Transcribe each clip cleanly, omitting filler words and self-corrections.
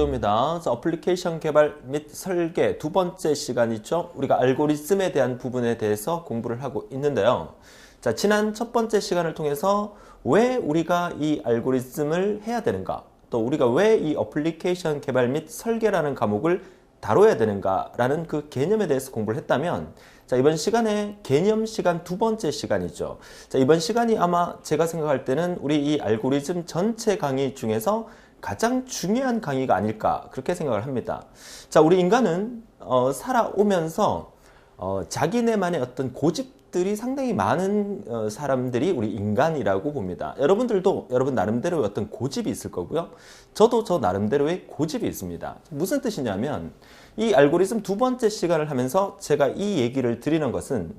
안녕하세요. 어플리케이션 개발 및 설계 두 번째 시간이죠. 우리가 알고리즘에 대한 부분에 대해서 공부를 하고 있는데요. 자, 지난 첫 번째 시간을 통해서 왜 우리가 이 알고리즘을 해야 되는가, 또 우리가 왜 이 어플리케이션 개발 및 설계라는 과목을 다뤄야 되는가라는 그 개념에 대해서 공부를 했다면, 자, 이번 시간에 개념 시간 두 번째 시간이죠. 자, 이번 시간이 아마 제가 생각할 때는 우리 이 알고리즘 전체 강의 중에서 가장 중요한 강의가 아닐까 그렇게 생각을 합니다. 자, 우리 인간은 살아오면서 자기네만의 어떤 고집들이 상당히 많은 사람들이 우리 인간이라고 봅니다. 여러분들도 여러분 나름대로의 어떤 고집이 있을 거고요. 저도 저 나름대로의 고집이 있습니다. 무슨 뜻이냐면 이 알고리즘 두 번째 시간을 하면서 제가 이 얘기를 드리는 것은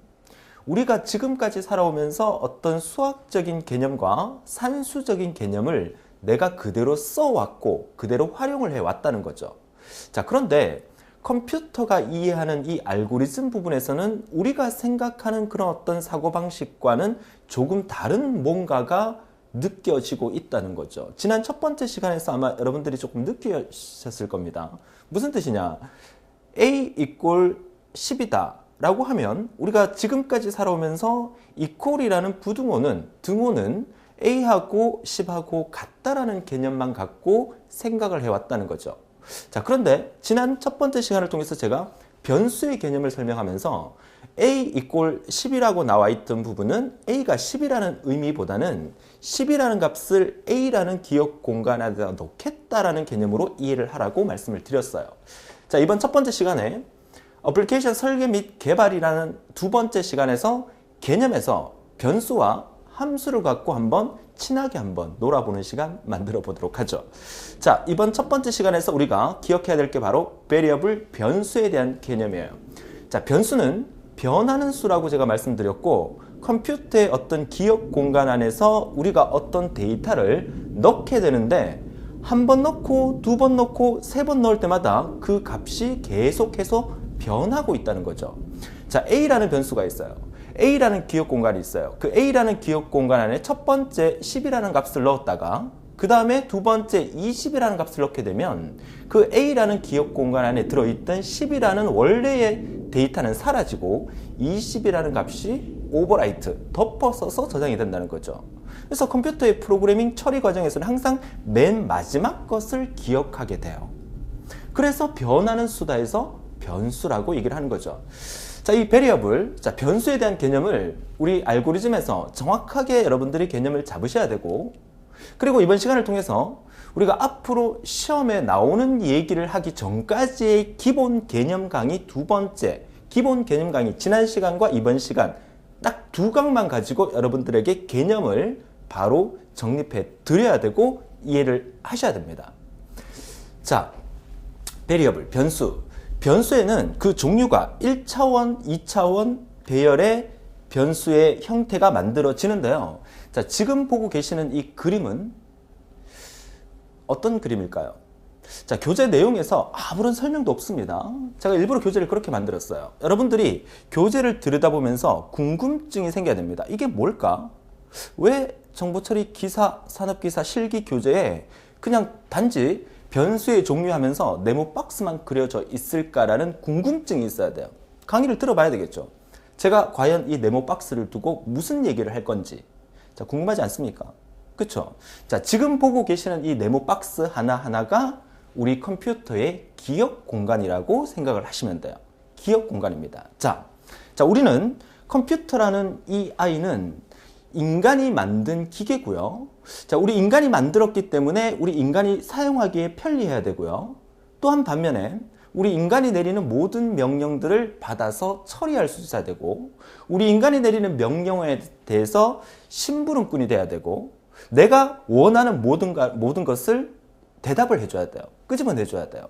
우리가 지금까지 살아오면서 어떤 수학적인 개념과 산수적인 개념을 내가 그대로 써왔고 그대로 활용을 해왔다는 거죠. 자, 그런데 컴퓨터가 이해하는 이 알고리즘 부분에서는 우리가 생각하는 그런 어떤 사고방식과는 조금 다른 뭔가가 느껴지고 있다는 거죠. 지난 첫 번째 시간에서 아마 여러분들이 조금 느끼셨을 겁니다. 무슨 뜻이냐? A equal 10이다 라고 하면 우리가 지금까지 살아오면서 equal이라는 등호는 A하고 10하고 같다라는 개념만 갖고 생각을 해왔다는 거죠. 자, 그런데 지난 첫 번째 시간을 통해서 제가 변수의 개념을 설명하면서 A equal 10이라고 나와 있던 부분은 A가 10이라는 의미보다는 10이라는 값을 A라는 기억 공간에다 놓겠다라는 개념으로 이해를 하라고 말씀을 드렸어요. 자, 이번 첫 번째 시간에 어플리케이션 설계 및 개발이라는 두 번째 시간에서 개념에서 변수와 함수를 갖고 친하게 한번 놀아보는 시간 만들어 보도록 하죠. 자, 이번 첫 번째 시간에서 우리가 기억해야 될 게 바로 variable 변수에 대한 개념이에요. 자, 변수는 변하는 수라고 제가 말씀드렸고 컴퓨터의 어떤 기억 공간 안에서 우리가 어떤 데이터를 넣게 되는데 한 번 넣고 두 번 넣고 세 번 넣을 때마다 그 값이 계속해서 변하고 있다는 거죠. 자, A라는 변수가 있어요. A라는 기억 공간이 있어요. 그 A라는 기억 공간 안에 첫 번째 10이라는 값을 넣었다가 그 다음에 두 번째 20이라는 값을 넣게 되면 그 A라는 기억 공간 안에 들어있던 10이라는 원래의 데이터는 사라지고 20이라는 값이 오버라이트, 덮어서서 저장이 된다는 거죠. 그래서 컴퓨터의 프로그래밍 처리 과정에서는 항상 맨 마지막 것을 기억하게 돼요. 그래서 변하는 수다 해서 변수라고 얘기를 하는 거죠. 자, 이 variable, 자, 변수에 대한 개념을 우리 알고리즘에서 정확하게 여러분들이 개념을 잡으셔야 되고, 그리고 이번 시간을 통해서 우리가 앞으로 시험에 나오는 얘기를 하기 전까지의 기본 개념 강의 두 번째, 기본 개념 강의 지난 시간과 이번 시간 딱 두 강만 가지고 여러분들에게 개념을 바로 정립해 드려야 되고 이해를 하셔야 됩니다. 자, variable, 변수. 변수에는 그 종류가 1차원, 2차원 배열의 변수의 형태가 만들어지는데요. 자, 지금 보고 계시는 이 그림은 어떤 그림일까요? 자, 교재 내용에서 아무런 설명도 없습니다. 제가 일부러 교재를 그렇게 만들었어요. 여러분들이 교재를 들여다보면서 궁금증이 생겨야 됩니다. 이게 뭘까? 왜 정보처리 기사, 산업기사, 실기 교재에 그냥 단지 변수의 종류하면서 네모 박스만 그려져 있을까라는 궁금증이 있어야 돼요. 강의를 들어봐야 되겠죠. 제가 과연 이 네모 박스를 두고 무슨 얘기를 할 건지, 자, 궁금하지 않습니까? 그쵸? 자, 지금 보고 계시는 이 네모 박스 하나하나가 우리 컴퓨터의 기억 공간이라고 생각을 하시면 돼요. 기억 공간입니다. 자, 우리는 컴퓨터라는 이 아이는 인간이 만든 기계고요. 자, 우리 인간이 만들었기 때문에 우리 인간이 사용하기에 편리해야 되고요. 또한 반면에 우리 인간이 내리는 모든 명령들을 받아서 처리할 수 있어야 되고, 우리 인간이 내리는 명령에 대해서 심부름꾼이 돼야 되고, 내가 원하는 모든 것을 대답을 해줘야 돼요. 끄집어내줘야 돼요.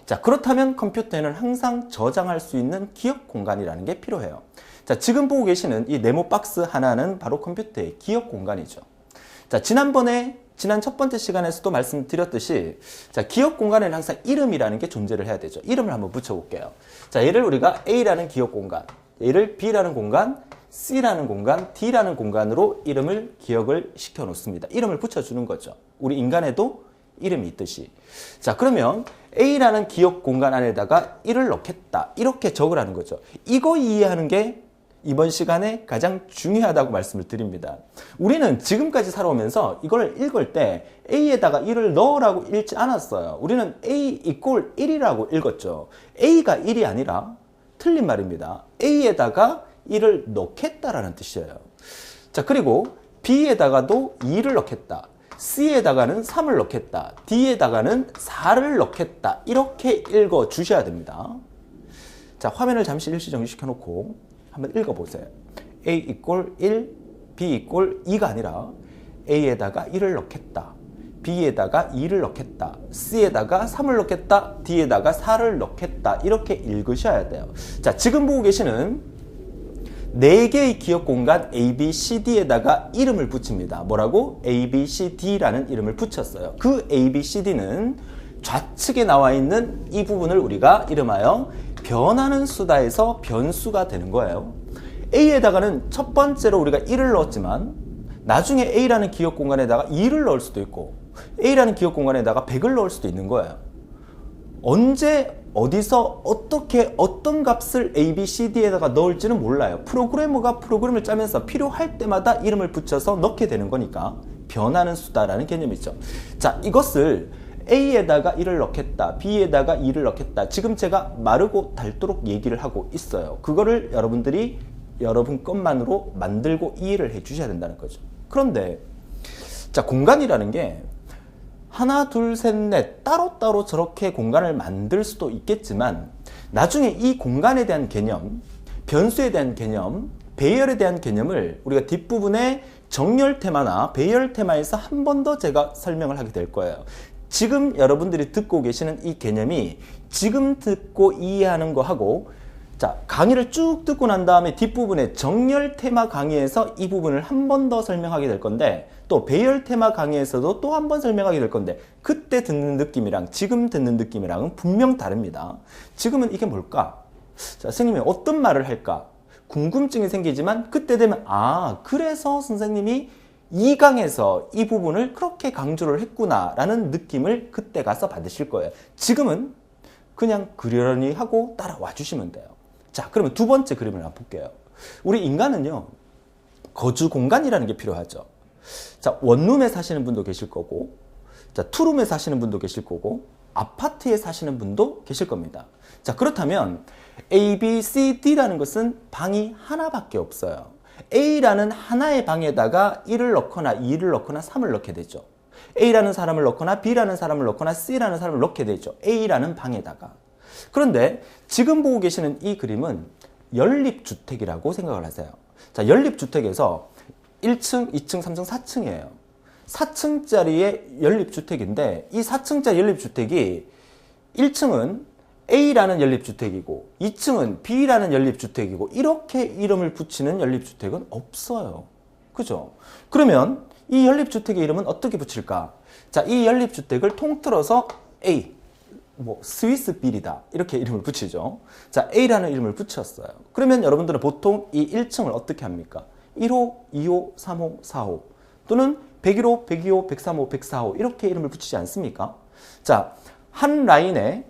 자, 그렇다면 컴퓨터에는 항상 저장할 수 있는 기억 공간이라는 게 필요해요. 자, 지금 보고 계시는 이 네모 박스 하나는 바로 컴퓨터의 기억 공간이죠. 자, 지난 첫 번째 시간에서도 말씀드렸듯이, 자, 기억 공간에는 항상 이름이라는 게 존재를 해야 되죠. 이름을 한번 붙여볼게요. 자, 얘를 우리가 A라는 기억 공간, 얘를 B라는 공간, C라는 공간, D라는 공간으로 기억을 시켜 놓습니다. 이름을 붙여주는 거죠. 우리 인간에도 이름이 있듯이. 자, 그러면 A라는 기억 공간 안에다가 1을 넣겠다. 이렇게 적으라는 거죠. 이거 이해하는 게 이번 시간에 가장 중요하다고 말씀을 드립니다. 우리는 지금까지 살아오면서 이걸 읽을 때 A에다가 1을 넣으라고 읽지 않았어요. 우리는 A 이꼴 1이라고 읽었죠. A가 1이 아니라 틀린 말입니다. A에다가 1을 넣겠다라는 뜻이에요. 자, 그리고 B에다가도 2를 넣겠다. C에다가는 3을 넣겠다. D에다가는 4를 넣겠다. 이렇게 읽어 주셔야 됩니다. 자, 화면을 잠시 일시정지시켜 놓고 한번 읽어보세요. A 이꼴 1, B 이꼴 2가 아니라 A에다가 1을 넣겠다. B에다가 2를 넣겠다. C에다가 3을 넣겠다. D에다가 4를 넣겠다. 이렇게 읽으셔야 돼요. 자, 지금 보고 계시는 4개의 기억 공간 A, B, C, D에다가 이름을 붙입니다. 뭐라고? A, B, C, D라는 이름을 붙였어요. 그 A, B, C, D는 좌측에 나와 있는 이 부분을 우리가 이름하여 변하는 수다에서 변수가 되는 거예요. A에다가는 첫 번째로 우리가 1을 넣었지만 나중에 A라는 기억 공간에다가 2를 넣을 수도 있고 A라는 기억 공간에다가 100을 넣을 수도 있는 거예요. 언제 어디서 어떻게 어떤 값을 A, B, C, D에다가 넣을지는 몰라요. 프로그래머가 프로그램을 짜면서 필요할 때마다 이름을 붙여서 넣게 되는 거니까 변하는 수다라는 개념이죠. 자, 이것을 A에다가 1을 넣겠다. B에다가 2를 넣겠다. 지금 제가 마르고 닳도록 얘기를 하고 있어요. 그거를 여러분들이 여러분 것만으로 만들고 이해를 해 주셔야 된다는 거죠. 그런데 자, 공간이라는 게 하나, 둘, 셋, 넷 따로따로 저렇게 공간을 만들 수도 있겠지만 나중에 이 공간에 대한 개념, 변수에 대한 개념, 배열에 대한 개념을 우리가 뒷부분에 정렬 테마나 배열 테마에서 한 번 더 제가 설명을 하게 될 거예요. 지금 여러분들이 듣고 계시는 이 개념이 지금 듣고 이해하는 거하고 자, 강의를 쭉 듣고 난 다음에 뒷부분에 정렬 테마 강의에서 이 부분을 한 번 더 설명하게 될 건데 또 배열 테마 강의에서도 또 한 번 설명하게 될 건데 그때 듣는 느낌이랑 지금 듣는 느낌이랑은 분명 다릅니다. 지금은 이게 뭘까? 자, 선생님이 어떤 말을 할까? 궁금증이 생기지만 그때 되면 아, 그래서 선생님이 2강에서 이 부분을 그렇게 강조를 했구나 라는 느낌을 그때 가서 받으실 거예요. 지금은 그냥 그러려니 하고 따라와 주시면 돼요. 자, 그러면 두 번째 그림을 한번 볼게요. 우리 인간은요, 거주 공간이라는 게 필요하죠. 자, 원룸에 사시는 분도 계실 거고, 자, 투룸에 사시는 분도 계실 거고, 아파트에 사시는 분도 계실 겁니다. 자, 그렇다면 A, B, C, D라는 것은 방이 하나밖에 없어요. A라는 하나의 방에다가 1을 넣거나 2를 넣거나 3을 넣게 되죠. A라는 사람을 넣거나 B라는 사람을 넣거나 C라는 사람을 넣게 되죠. A라는 방에다가. 그런데 지금 보고 계시는 이 그림은 연립주택이라고 생각을 하세요. 자, 연립주택에서 1층, 2층, 3층, 4층이에요. 4층짜리의 연립주택인데 이 4층짜리 연립주택이 1층은 A라는 연립주택이고 2층은 B라는 연립주택이고 이렇게 이름을 붙이는 연립주택은 없어요. 그죠? 그러면 이 연립주택의 이름은 어떻게 붙일까? 자, 이 연립주택을 통틀어서 A, 뭐 스위스 빌이다 이렇게 이름을 붙이죠. 자, A라는 이름을 붙였어요. 그러면 여러분들은 보통 이 1층을 어떻게 합니까? 1호, 2호, 3호, 4호 또는 101호, 102호, 103호, 104호 이렇게 이름을 붙이지 않습니까? 자, 한 라인에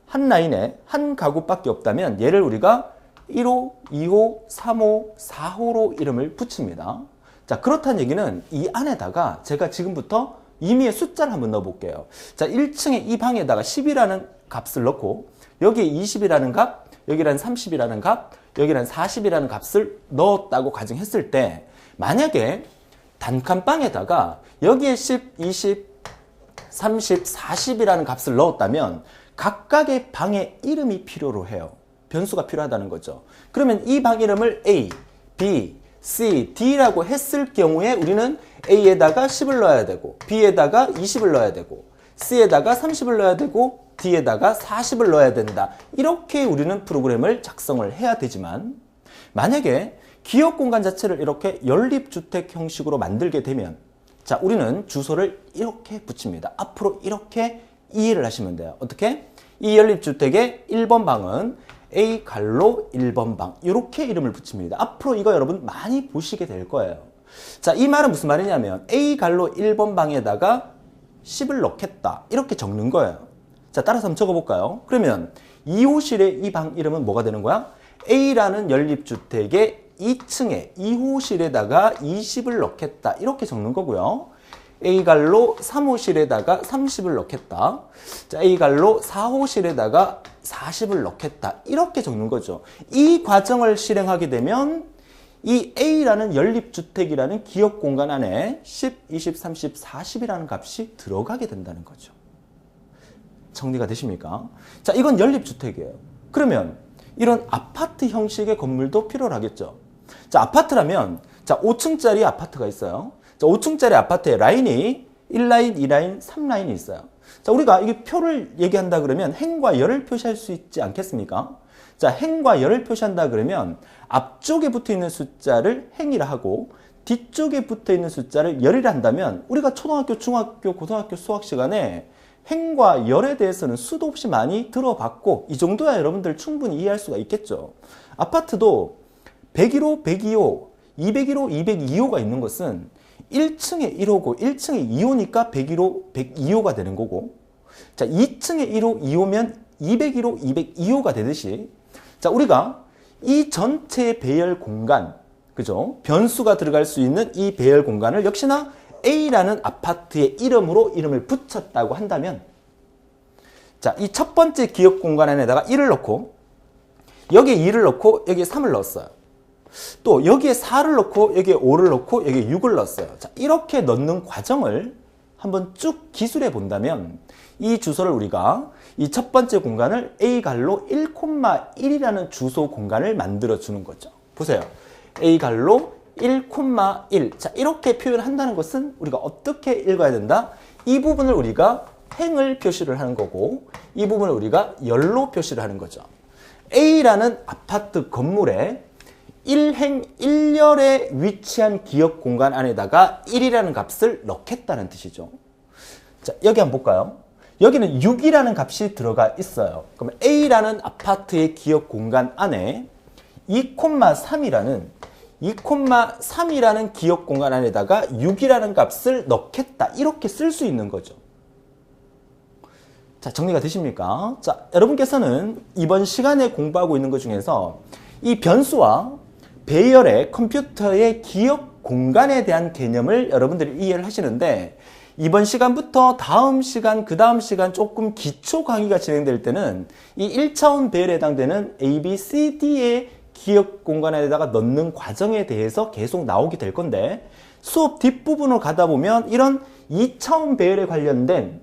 한 가구밖에 없다면 얘를 우리가 1호, 2호, 3호, 4호로 이름을 붙입니다. 자, 그렇다는 얘기는 이 안에다가 제가 지금부터 임의의 숫자를 한번 넣어 볼게요. 자, 1층에 이 방에다가 10이라는 값을 넣고 여기에 20이라는 값, 여기란 30이라는 값, 여기란 40이라는 값을 넣었다고 가정했을 때 만약에 단칸방에다가 여기에 10, 20, 30, 40이라는 값을 넣었다면 각각의 방의 이름이 필요로 해요. 변수가 필요하다는 거죠. 그러면 이 방 이름을 A, B, C, D라고 했을 경우에 우리는 A에다가 10을 넣어야 되고 B에다가 20을 넣어야 되고 C에다가 30을 넣어야 되고 D에다가 40을 넣어야 된다. 이렇게 우리는 프로그램을 작성을 해야 되지만 만약에 기억 공간 자체를 이렇게 연립주택 형식으로 만들게 되면 자, 우리는 주소를 이렇게 붙입니다. 앞으로 이렇게 이해를 하시면 돼요. 어떻게? 이 연립주택의 1번 방은 A 갈로 1번 방 이렇게 이름을 붙입니다. 앞으로 이거 여러분 많이 보시게 될 거예요. 자, 이 말은 무슨 말이냐면 A 갈로 1번 방에다가 10을 넣겠다. 이렇게 적는 거예요. 자, 따라서 한번 적어볼까요? 그러면 2호실의 이 방 이름은 뭐가 되는 거야? A라는 연립주택의 2층에 2호실에다가 20을 넣겠다. 이렇게 적는 거고요. A갈로 3호실에다가 30을 넣겠다. 자, A갈로 4호실에다가 40을 넣겠다. 이렇게 적는 거죠. 이 과정을 실행하게 되면 이 A라는 연립주택이라는 기업 공간 안에 10, 20, 30, 40이라는 값이 들어가게 된다는 거죠. 정리가 되십니까? 자, 이건 연립주택이에요. 그러면 이런 아파트 형식의 건물도 필요로 하겠죠. 자, 아파트라면 자, 5층짜리 아파트가 있어요. 자, 5층짜리 아파트에 라인이 1라인, 2라인, 3라인이 있어요. 자, 우리가 이게 표를 얘기한다 그러면 행과 열을 표시할 수 있지 않겠습니까? 자, 행과 열을 표시한다 그러면 앞쪽에 붙어 있는 숫자를 행이라 하고 뒤쪽에 붙어 있는 숫자를 열이라 한다면 우리가 초등학교, 중학교, 고등학교 수학 시간에 행과 열에 대해서는 수도 없이 많이 들어봤고 이 정도야 여러분들 충분히 이해할 수가 있겠죠. 아파트도 101호, 102호, 201호, 202호가 있는 것은 1층에 1호고 1층에 2호니까 101호, 102호가 되는 거고 자, 2층에 1호, 2호면 201호, 202호가 되듯이 자, 우리가 이 전체 배열 공간, 그죠? 변수가 들어갈 수 있는 이 배열 공간을 역시나 A라는 아파트의 이름으로 이름을 붙였다고 한다면 자, 이 첫 번째 기업 공간 안에다가 1을 넣고 여기에 2를 넣고 여기에 3을 넣었어요. 또 여기에 4를 넣고 여기에 5를 넣고 여기에 6을 넣었어요. 자, 이렇게 넣는 과정을 한번 쭉 기술해 본다면 이 주소를 우리가 이 첫 번째 공간을 A갈로 1,1이라는 주소 공간을 만들어 주는 거죠. 보세요. A갈로 1,1. 자, 이렇게 표현한다는 것은 우리가 어떻게 읽어야 된다? 이 부분을 우리가 행을 표시를 하는 거고 이 부분을 우리가 열로 표시를 하는 거죠. A라는 아파트 건물에 1행 1열에 위치한 기업 공간 안에다가 1이라는 값을 넣겠다는 뜻이죠. 자, 여기 한번 볼까요? 여기는 6이라는 값이 들어가 있어요. 그러면 A라는 아파트의 기업 공간 안에 2,3이라는 기업 공간 안에다가 6이라는 값을 넣겠다. 이렇게 쓸 수 있는 거죠. 자, 정리가 되십니까? 자, 여러분께서는 이번 시간에 공부하고 있는 것 중에서 이 변수와 배열의 컴퓨터의 기업 공간에 대한 개념을 여러분들이 이해를 하시는데 이번 시간부터 다음 시간, 그 다음 시간 조금 기초 강의가 진행될 때는 이 1차원 배열에 해당되는 A, B, C, D의 기업 공간에다가 넣는 과정에 대해서 계속 나오게 될 건데 수업 뒷부분으로 가다 보면 이런 2차원 배열에 관련된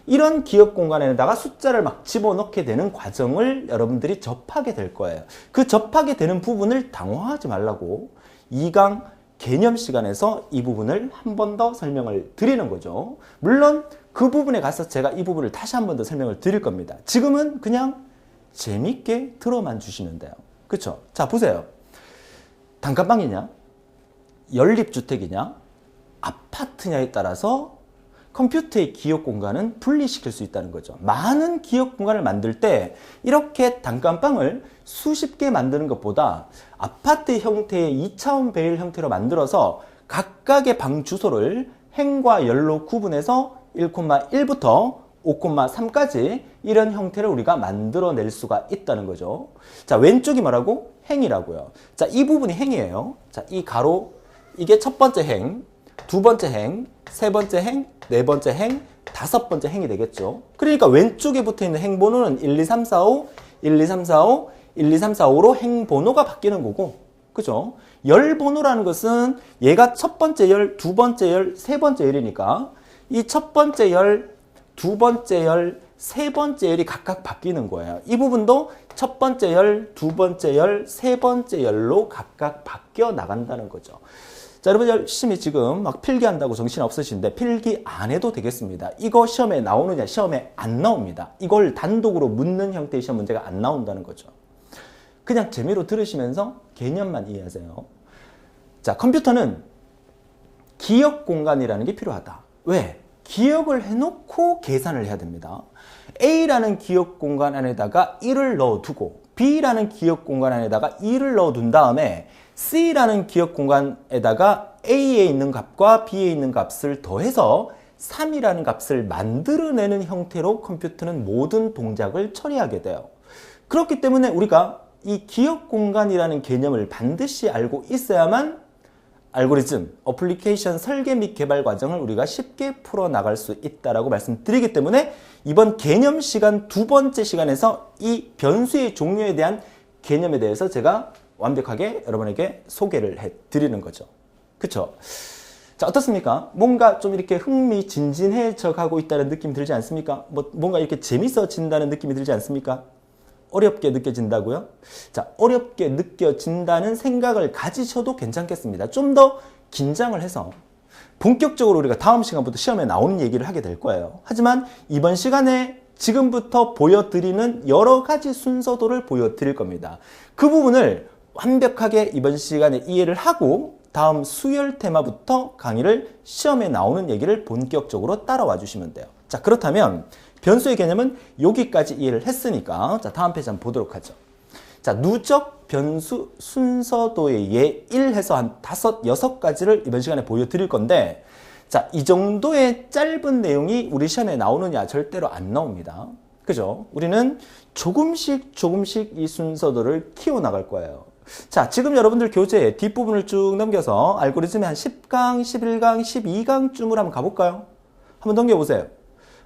이런 기업 공간에다가 숫자를 막 집어넣게 되는 과정을 여러분들이 접하게 될 거예요. 그 접하게 되는 부분을 당황하지 말라고 2강 개념 시간에서 이 부분을 한 번 더 설명을 드리는 거죠. 물론 그 부분에 가서 제가 이 부분을 다시 한 번 더 설명을 드릴 겁니다. 지금은 그냥 재밌게 들어만 주시면 돼요. 그쵸? 자, 보세요. 단칸방이냐? 연립주택이냐? 아파트냐에 따라서 컴퓨터의 기업 공간은 분리시킬 수 있다는 거죠. 많은 기업 공간을 만들 때 이렇게 단칸방을 수십 개 만드는 것보다 아파트 형태의 2차원 배열 형태로 만들어서 각각의 방 주소를 행과 열로 구분해서 1,1부터 5,3까지 이런 형태를 우리가 만들어낼 수가 있다는 거죠. 자, 왼쪽이 뭐라고? 행이라고요. 자, 이 부분이 행이에요. 자, 이 가로, 이게 첫 번째 행, 두 번째 행, 세 번째 행, 네 번째 행, 다섯 번째 행이 되겠죠. 그러니까 왼쪽에 붙어 있는 행 번호는 1, 2, 3, 4, 5, 1, 2, 3, 4, 5, 1, 2, 3, 4, 5로 행 번호가 바뀌는 거고, 그죠? 열 번호라는 것은 얘가 첫 번째 열, 두 번째 열, 세 번째 열이니까 이 첫 번째 열, 두 번째 열, 세 번째 열이 각각 바뀌는 거예요. 이 부분도 첫 번째 열, 두 번째 열, 세 번째 열로 각각 바뀌어 나간다는 거죠. 자, 여러분 열심히 지금 막 필기한다고 정신 없으신데 필기 안 해도 되겠습니다. 이거 시험에 나오느냐? 시험에 안 나옵니다. 이걸 단독으로 묻는 형태의 시험 문제가 안 나온다는 거죠. 그냥 재미로 들으시면서 개념만 이해하세요. 자, 컴퓨터는 기억 공간이라는 게 필요하다. 왜? 기억을 해놓고 계산을 해야 됩니다. A라는 기억 공간 안에다가 1을 넣어두고 B라는 기억 공간 안에다가 2를 넣어둔 다음에 C라는 기억 공간에다가 A에 있는 값과 B에 있는 값을 더해서 3이라는 값을 만들어내는 형태로 컴퓨터는 모든 동작을 처리하게 돼요. 그렇기 때문에 우리가 이 기억 공간이라는 개념을 반드시 알고 있어야만 알고리즘, 어플리케이션 설계 및 개발 과정을 우리가 쉽게 풀어나갈 수 있다라고 말씀드리기 때문에 이번 개념 시간 두 번째 시간에서 이 변수의 종류에 대한 개념에 대해서 제가 완벽하게 여러분에게 소개를 해드리는 거죠. 그쵸? 자, 어떻습니까? 뭔가 좀 이렇게 흥미진진해져 가고 있다는 느낌이 들지 않습니까? 뭔가 이렇게 재밌어진다는 느낌이 들지 않습니까? 어렵게 느껴진다고요? 자, 어렵게 느껴진다는 생각을 가지셔도 괜찮겠습니다. 좀 더 긴장을 해서 본격적으로 우리가 다음 시간부터 시험에 나오는 얘기를 하게 될 거예요. 하지만 이번 시간에 지금부터 보여드리는 여러 가지 순서도를 보여드릴 겁니다. 그 부분을 완벽하게 이번 시간에 이해를 하고 다음 수열 테마부터 강의를 시험에 나오는 얘기를 본격적으로 따라와 주시면 돼요. 자, 그렇다면 변수의 개념은 여기까지 이해를 했으니까 자, 다음 페이지 한번 보도록 하죠. 자, 누적 변수 순서도의 예 1 해서 한 5, 6가지를 이번 시간에 보여드릴 건데 자, 이 정도의 짧은 내용이 우리 시험에 나오느냐? 절대로 안 나옵니다. 그죠? 우리는 조금씩 이 순서도를 키워나갈 거예요. 자, 지금 여러분들 교재 뒷부분을 쭉 넘겨서 알고리즘의 한 10강, 11강, 12강쯤으로 한번 가볼까요? 한번 넘겨보세요.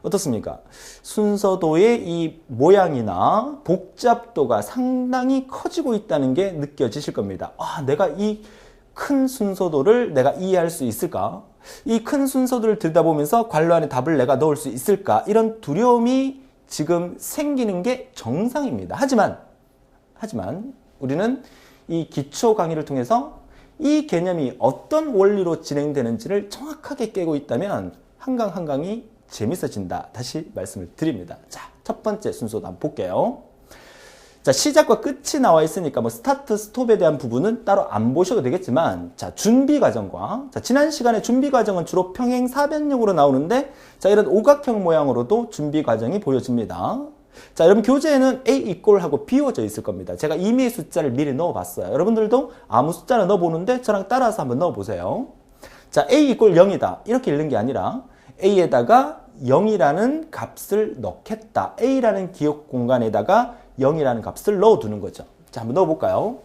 어떻습니까? 순서도의 이 모양이나 복잡도가 상당히 커지고 있다는 게 느껴지실 겁니다. 아, 내가 이 큰 순서도를 내가 이해할 수 있을까? 이 큰 순서도를 들여다보면서 괄호 안에 답을 내가 넣을 수 있을까? 이런 두려움이 지금 생기는 게 정상입니다. 하지만 우리는 이 기초 강의를 통해서 이 개념이 어떤 원리로 진행되는지를 정확하게 깨고 있다면 한강 한강이 재밌어진다. 다시 말씀을 드립니다. 자, 첫 번째 순서도 한번 볼게요. 자, 시작과 끝이 나와 있으니까 뭐 스타트, 스톱에 대한 부분은 따로 안 보셔도 되겠지만 자, 준비 과정과 자, 지난 시간에 준비 과정은 주로 평행 사변형으로 나오는데 자, 이런 오각형 모양으로도 준비 과정이 보여집니다. 자, 여러분 교재에는 A 이꼴하고 비워져 있을 겁니다. 제가 임의의 숫자를 미리 넣어봤어요. 여러분들도 아무 숫자를 넣어보는데 저랑 따라서 한번 넣어보세요. 자, A 이꼴 0이다. 이렇게 읽는 게 아니라 A에다가 0이라는 값을 넣겠다. A라는 기억 공간에다가 0이라는 값을 넣어두는 거죠. 자, 한번 넣어볼까요?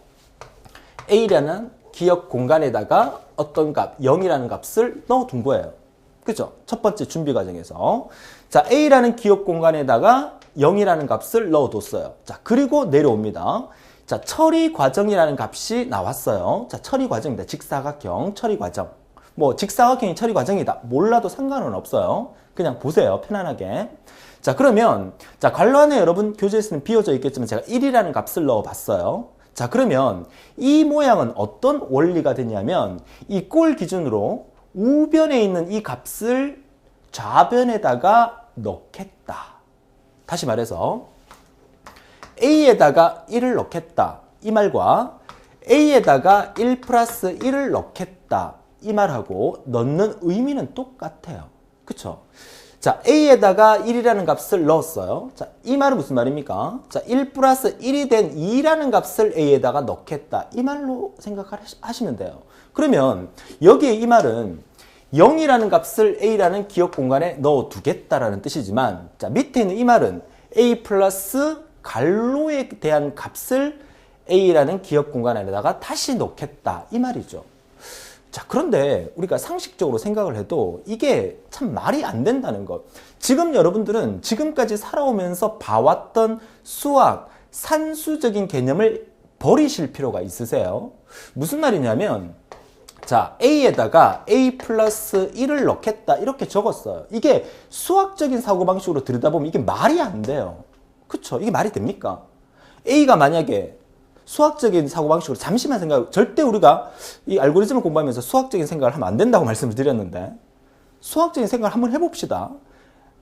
A라는 기억 공간에다가 어떤 값, 0이라는 값을 넣어둔 거예요. 그죠? 첫 번째 준비 과정에서. 자, A라는 기억 공간에다가 0이라는 값을 넣어뒀어요. 자, 그리고 내려옵니다. 자, 처리 과정이라는 값이 나왔어요. 자, 처리 과정입니다. 직사각형 처리 과정. 뭐 직사각형이 처리 과정이다. 몰라도 상관은 없어요. 그냥 보세요. 편안하게. 자, 그러면 자, 괄호 안에 여러분 교재에서는 비워져 있겠지만 제가 1이라는 값을 넣어봤어요. 자, 그러면 이 모양은 어떤 원리가 되냐면 이 꼴 기준으로 우변에 있는 이 값을 좌변에다가 넣겠다. 다시 말해서 A에다가 1을 넣겠다. 이 말과 A에다가 1 플러스 1을 넣겠다. 이 말하고 넣는 의미는 똑같아요. 그쵸? 자, A에다가 1이라는 값을 넣었어요. 자, 이 말은 무슨 말입니까? 자, 1 플러스 1이 된 2라는 값을 A에다가 넣겠다. 이 말로 생각하시면 돼요. 그러면 여기에 이 말은 0이라는 값을 A라는 기억 공간에 넣어두겠다라는 뜻이지만 자, 밑에 있는 이 말은 A 플러스 괄호에 대한 값을 A라는 기억 공간에다가 다시 넣겠다. 이 말이죠. 자, 그런데 우리가 상식적으로 생각을 해도 이게 참 말이 안 된다는 것. 지금 여러분들은 지금까지 살아오면서 봐왔던 수학, 산수적인 개념을 버리실 필요가 있으세요. 무슨 말이냐면 자, A에다가 A 플러스 1을 넣겠다 이렇게 적었어요. 이게 수학적인 사고방식으로 들여다보면 이게 말이 안 돼요. 그쵸? 이게 말이 됩니까? A가 만약에 수학적인 사고방식으로 잠시만 절대 우리가 이 알고리즘을 공부하면서 수학적인 생각을 하면 안 된다고 말씀을 드렸는데 수학적인 생각을 한번 해봅시다.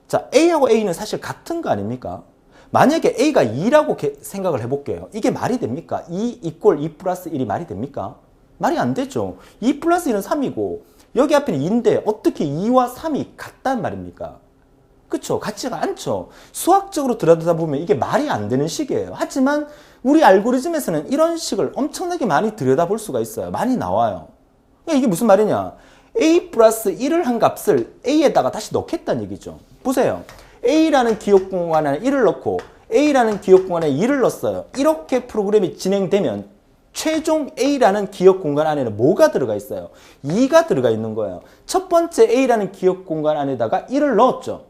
자, A하고 A는 사실 같은 거 아닙니까? 만약에 A가 2라고 생각을 해볼게요. 이게 말이 됩니까? 2 이꼴 2 플러스 1이 말이 됩니까? 말이 안 되죠. 2 플러스 1은 3이고 여기 앞에는 2인데 어떻게 2와 3이 같단 말입니까? 그쵸? 같지가 않죠. 수학적으로 들여다보면 이게 말이 안 되는 식이에요. 하지만 우리 알고리즘에서는 이런 식을 엄청나게 많이 들여다볼 수가 있어요. 많이 나와요. 이게 무슨 말이냐? a 플러스 1을 한 값을 a에다가 다시 넣겠다는 얘기죠. 보세요. a라는 기억 공간 안에 1을 넣고 a라는 기억 공간에 2를 넣었어요. 이렇게 프로그램이 진행되면 최종 a라는 기억 공간 안에는 뭐가 들어가 있어요? 2가 들어가 있는 거예요. 첫 번째 a라는 기억 공간 안에다가 1을 넣었죠.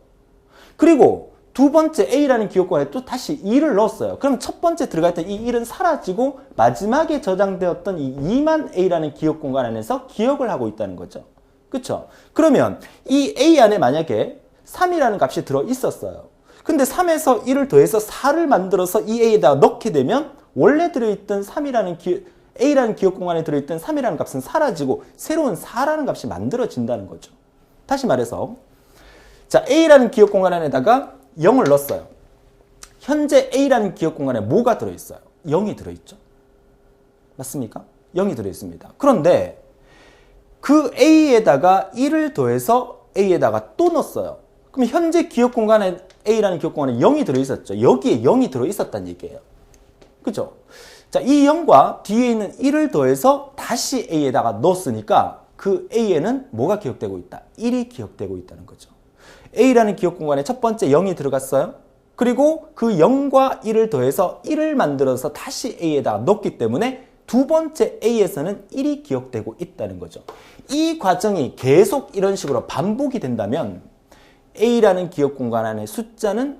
그리고 두 번째 a라는 기억 공간에 또 다시 2를 넣었어요. 그럼 첫 번째 들어가 있던 이 1은 사라지고 마지막에 저장되었던 이 2만 a라는 기억 공간 안에서 기억을 하고 있다는 거죠. 그쵸? 그러면 이 a 안에 만약에 3이라는 값이 들어 있었어요. 근데 3에서 1을 더해서 4를 만들어서 이 a에다가 넣게 되면 원래 들어있던 3이라는 a라는 기억 공간에 들어있던 3이라는 값은 사라지고 새로운 4라는 값이 만들어진다는 거죠. 다시 말해서 자, a라는 기억 공간 안에다가 0을 넣었어요. 현재 a라는 기억 공간에 뭐가 들어있어요? 0이 들어있죠. 맞습니까? 0이 들어있습니다. 그런데 그 a에다가 1을 더해서 a에다가 또 넣었어요. 그럼 현재 기억 공간에 a라는 기억 공간에 0이 들어있었죠. 여기에 0이 들어있었다는 얘기예요. 그죠? 자, 이 0과 뒤에 있는 1을 더해서 다시 a에다가 넣었으니까 그 a에는 뭐가 기억되고 있다? 1이 기억되고 있다는 거죠. a라는 기억 공간에 첫 번째 0이 들어갔어요. 그리고 그 0과 1을 더해서 1을 만들어서 다시 a에다가 넣기 때문에 두 번째 a에서는 1이 기억되고 있다는 거죠. 이 과정이 계속 이런 식으로 반복이 된다면 a라는 기억 공간 안의 숫자는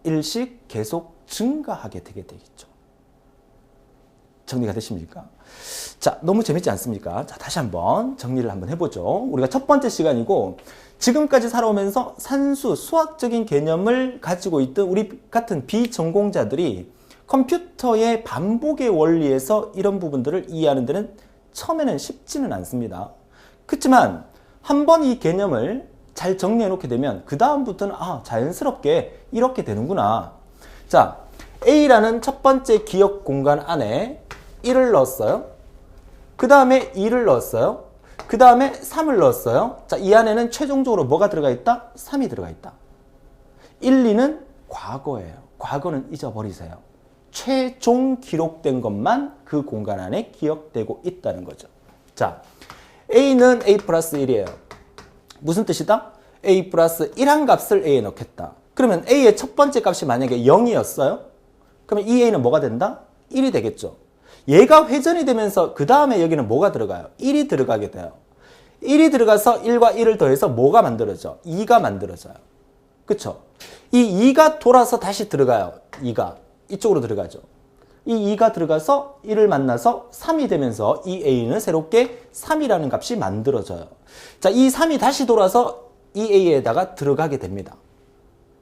1씩 계속 증가하게 되게 되겠죠. 정리가 되십니까? 자, 너무 재밌지 않습니까? 자, 다시 한번 정리를 한번 해보죠. 우리가 첫 번째 시간이고 지금까지 살아오면서 산수, 수학적인 개념을 가지고 있던 우리 같은 비전공자들이 컴퓨터의 반복의 원리에서 이런 부분들을 이해하는 데는 처음에는 쉽지는 않습니다. 그렇지만 한번 이 개념을 잘 정리해 놓게 되면 그 다음부터는 자연스럽게 이렇게 되는구나. 자, A라는 첫 번째 기억 공간 안에 1을 넣었어요. 그 다음에 2를 넣었어요. 그 다음에 3을 넣었어요. 자, 이 안에는 최종적으로 뭐가 들어가 있다? 3이 들어가 있다. 1, 2는 과거예요. 과거는 잊어버리세요. 최종 기록된 것만 그 공간 안에 기억되고 있다는 거죠. 자, A는 A 플러스 1이에요. 무슨 뜻이다? A 플러스 1한 값을 A에 넣겠다. 그러면 A의 첫 번째 값이 만약에 0이었어요? 그러면 이 A는 뭐가 된다? 1이 되겠죠. 얘가 회전이 되면서 그 다음에 여기는 뭐가 들어가요? 1이 들어가게 돼요. 1이 들어가서 1과 1을 더해서 뭐가 만들어져? 2가 만들어져요. 그쵸? 이 2가 돌아서 다시 들어가요. 2가. 이쪽으로 들어가죠. 이 2가 들어가서 1을 만나서 3이 되면서 이 A는 새롭게 3이라는 값이 만들어져요. 자, 이 3이 다시 돌아서 이 A에다가 들어가게 됩니다.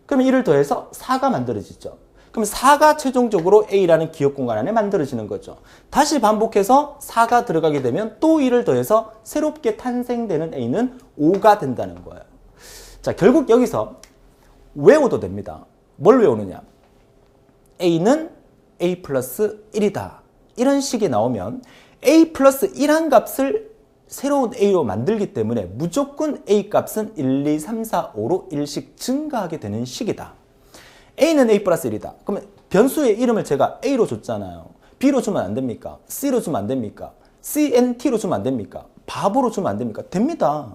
그러면 1을 더해서 4가 만들어지죠. 그럼 4가 최종적으로 A라는 기억 공간 안에 만들어지는 거죠. 다시 반복해서 4가 들어가게 되면 또 1을 더해서 새롭게 탄생되는 A는 5가 된다는 거예요. 자, 결국 여기서 외워도 됩니다. 뭘 외우느냐? A는 A 플러스 1이다. 이런 식이 나오면 A 플러스 1한 값을 새로운 A로 만들기 때문에 무조건 A 값은 1, 2, 3, 4, 5로 1씩 증가하게 되는 식이다. A는 A 플러스 1이다. 그러면 변수의 이름을 제가 A로 줬잖아요. B로 주면 안 됩니까? C로 주면 안 됩니까? CNT로 주면 안 됩니까? 바보로 주면 안 됩니까? 됩니다.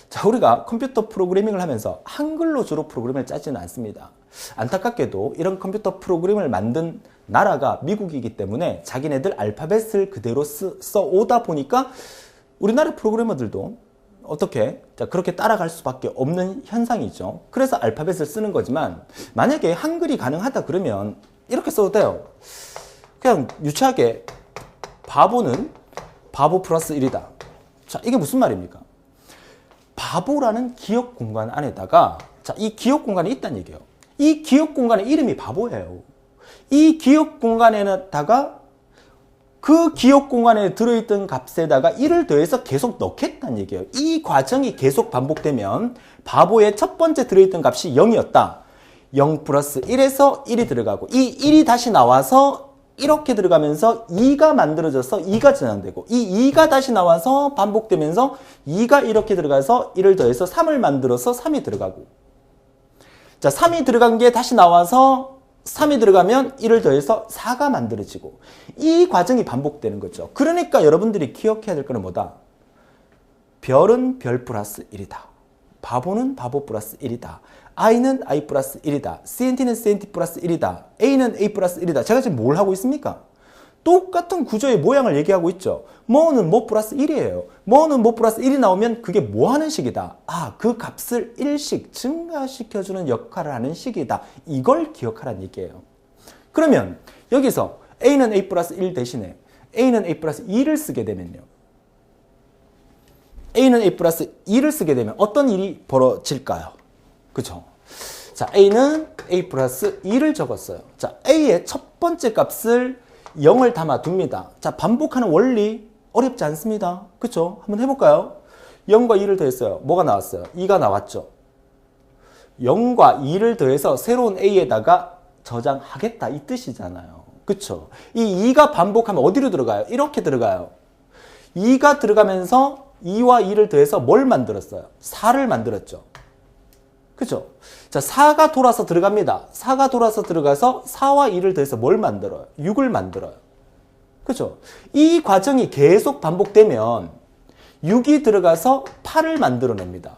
자, 우리가 컴퓨터 프로그래밍을 하면서 한글로 주로 프로그램을 짜지는 않습니다. 안타깝게도 이런 컴퓨터 프로그램을 만든 나라가 미국이기 때문에 자기네들 알파벳을 그대로 써오다 보니까 우리나라 프로그래머들도 어떻게 그렇게 따라갈 수밖에 없는 현상이죠. 그래서 알파벳을 쓰는 거지만 만약에 한글이 가능하다 그러면 이렇게 써도 돼요. 그냥 유치하게 바보는 바보 플러스 1이다. 자, 이게 무슨 말입니까? 바보라는 기억 공간 안에다가 자, 이 기억 공간이 있다는 얘기예요. 이 기억 공간의 이름이 바보예요. 이 기억 공간에다가 그 기억 공간에 들어있던 값에다가 1을 더해서 계속 넣겠다는 얘기예요. 이 과정이 계속 반복되면 바보의 첫 번째 들어있던 값이 0이었다. 0 플러스 1에서 1이 들어가고 이 1이 다시 나와서 이렇게 들어가면서 2가 만들어져서 2가 저장되고 이 2가 다시 나와서 반복되면서 2가 이렇게 들어가서 1을 더해서 3을 만들어서 3이 들어가고 자, 3이 들어간 게 다시 나와서 3이 들어가면 1을 더해서 4가 만들어지고 이 과정이 반복되는 거죠. 그러니까 여러분들이 기억해야 될 거는 뭐다? 별은 별 플러스 1이다. 바보는 바보 플러스 1이다. i는 i 플러스 1이다. cnt는 cnt 플러스 1이다. a는 a 플러스 1이다. 제가 지금 뭘 하고 있습니까? 똑같은 구조의 모양을 얘기하고 있죠. 뭐는 뭐 플러스 1이에요. 뭐는 뭐 플러스 1이 나오면 그게 뭐 하는 식이다. 아, 그 값을 1씩 증가시켜주는 역할을 하는 식이다. 이걸 기억하라는 얘기예요. 그러면 여기서 a는 a 플러스 1 대신에 a는 a 플러스 2를 쓰게 되면요. a는 a 플러스 2를 쓰게 되면 어떤 일이 벌어질까요? 그죠? 자, a는 a 플러스 2를 적었어요. 자, a의 첫 번째 값을 0을 담아둡니다. 자, 반복하는 원리 어렵지 않습니다. 그쵸? 한번 해볼까요? 0과 2를 더했어요. 뭐가 나왔어요? 2가 나왔죠. 0과 2를 더해서 새로운 a에다가 저장하겠다 이 뜻이잖아요. 그쵸? 이 2가 반복하면 어디로 들어가요? 이렇게 들어가요. 2가 들어가면서 2와 2를 더해서 뭘 만들었어요? 4를 만들었죠. 그죠? 자, 4가 돌아서 들어갑니다. 4가 돌아서 들어가서 4와 2를 더해서 뭘 만들어요? 6을 만들어요. 그죠? 이 과정이 계속 반복되면 6이 들어가서 8을 만들어냅니다.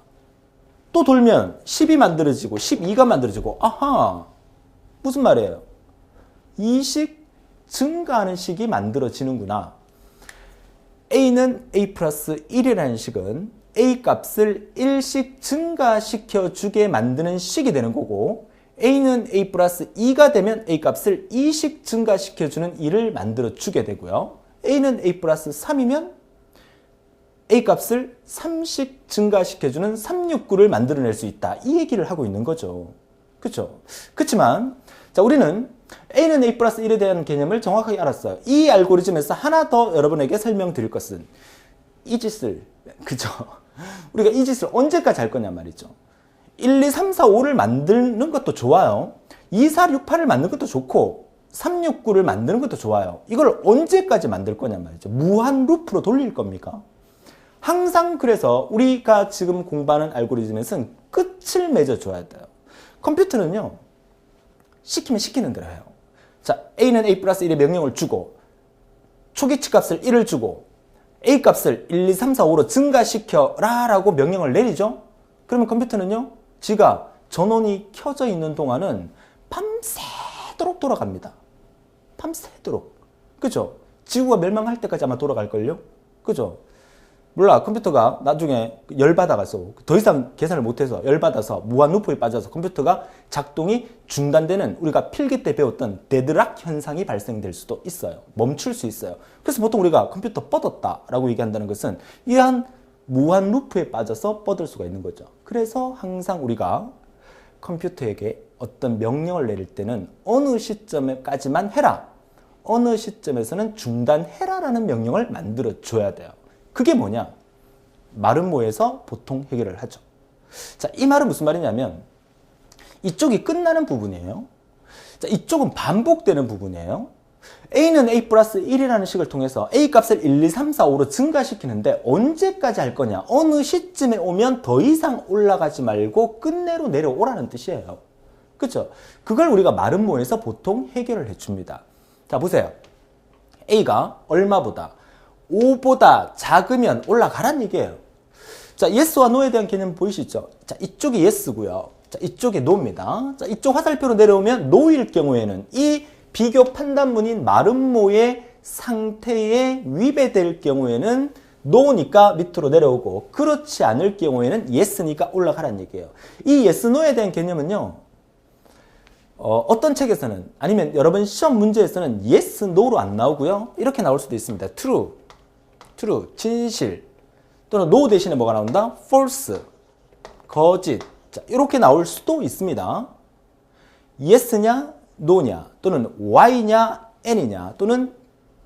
또 돌면 10이 만들어지고 12가 만들어지고 아하! 무슨 말이에요? 이 식 증가하는 식이 만들어지는구나. a는 a 플러스 1이라는 식은 a 값을 1씩 증가시켜 주게 만드는 식이 되는 거고 a는 a 플러스 2가 되면 a 값을 2씩 증가시켜 주는 2를 만들어 주게 되고요. a는 a 플러스 3이면 a 값을 3씩 증가시켜 주는 369를 만들어낼 수 있다. 이 얘기를 하고 있는 거죠. 그렇죠? 그렇지만 자, 우리는 a는 a 플러스 1에 대한 개념을 정확하게 알았어요. 이 알고리즘에서 하나 더 여러분에게 설명드릴 것은 이 짓을, 그죠? 우리가 이 짓을 언제까지 할 거냐 말이죠. 1, 2, 3, 4, 5를 만드는 것도 좋아요. 2, 4, 6, 8을 만드는 것도 좋고 3, 6, 9를 만드는 것도 좋아요. 이걸 언제까지 만들 거냐 말이죠. 무한 루프로 돌릴 겁니까? 항상 그래서 우리가 지금 공부하는 알고리즘에서는 끝을 맺어줘야 돼요. 컴퓨터는요. 시키면 시키는 대로 해요. 자, a는 a 플러스 1의 명령을 주고 초기치 값을 1을 주고 a 값을 1, 2, 3, 4, 5로 증가시켜라 라고 명령을 내리죠. 그러면 컴퓨터는요. 지가 전원이 켜져 있는 동안은 밤새도록 돌아갑니다. 밤새도록. 그죠? 지구가 멸망할 때까지 아마 돌아갈걸요? 그죠? 몰라. 컴퓨터가 나중에 열받아가서 더 이상 계산을 못해서 열받아서 무한 루프에 빠져서 컴퓨터가 작동이 중단되는 우리가 필기 때 배웠던 데드락 현상이 발생될 수도 있어요. 멈출 수 있어요. 그래서 보통 우리가 컴퓨터 뻗었다라고 얘기한다는 것은 이러한 무한 루프에 빠져서 뻗을 수가 있는 거죠. 그래서 항상 우리가 컴퓨터에게 어떤 명령을 내릴 때는 어느 시점까지만 해라. 어느 시점에서는 중단해라라는 명령을 만들어줘야 돼요. 그게 뭐냐? 마름모에서 보통 해결을 하죠. 자, 이 말은 무슨 말이냐면 이쪽이 끝나는 부분이에요. 자, 이쪽은 반복되는 부분이에요. a는 a 플러스 1이라는 식을 통해서 a 값을 1, 2, 3, 4, 5로 증가시키는데 언제까지 할 거냐? 어느 시점에 오면 더 이상 올라가지 말고 끝내로 내려오라는 뜻이에요. 그렇죠? 그걸 우리가 마름모에서 보통 해결을 해줍니다. 자, 보세요. a가 얼마보다 5보다 작으면 올라가란 얘기예요. 자, yes와 no에 대한 개념 보이시죠? 자, 이쪽이 yes고요. 자, 이쪽이 no입니다. 자, 이쪽 화살표로 내려오면 no일 경우에는 이 비교 판단문인 마름모의 상태에 위배될 경우에는 no니까 밑으로 내려오고 그렇지 않을 경우에는 yes니까 올라가란 얘기예요. 이 yes, no에 대한 개념은요. 어떤 책에서는 아니면 여러분 시험 문제에서는 yes, no로 안 나오고요. 이렇게 나올 수도 있습니다. true, 진실 또는 no 대신에 뭐가 나온다? false, 거짓. 자, 이렇게 나올 수도 있습니다. yes냐, no냐 또는 y냐, n이냐 또는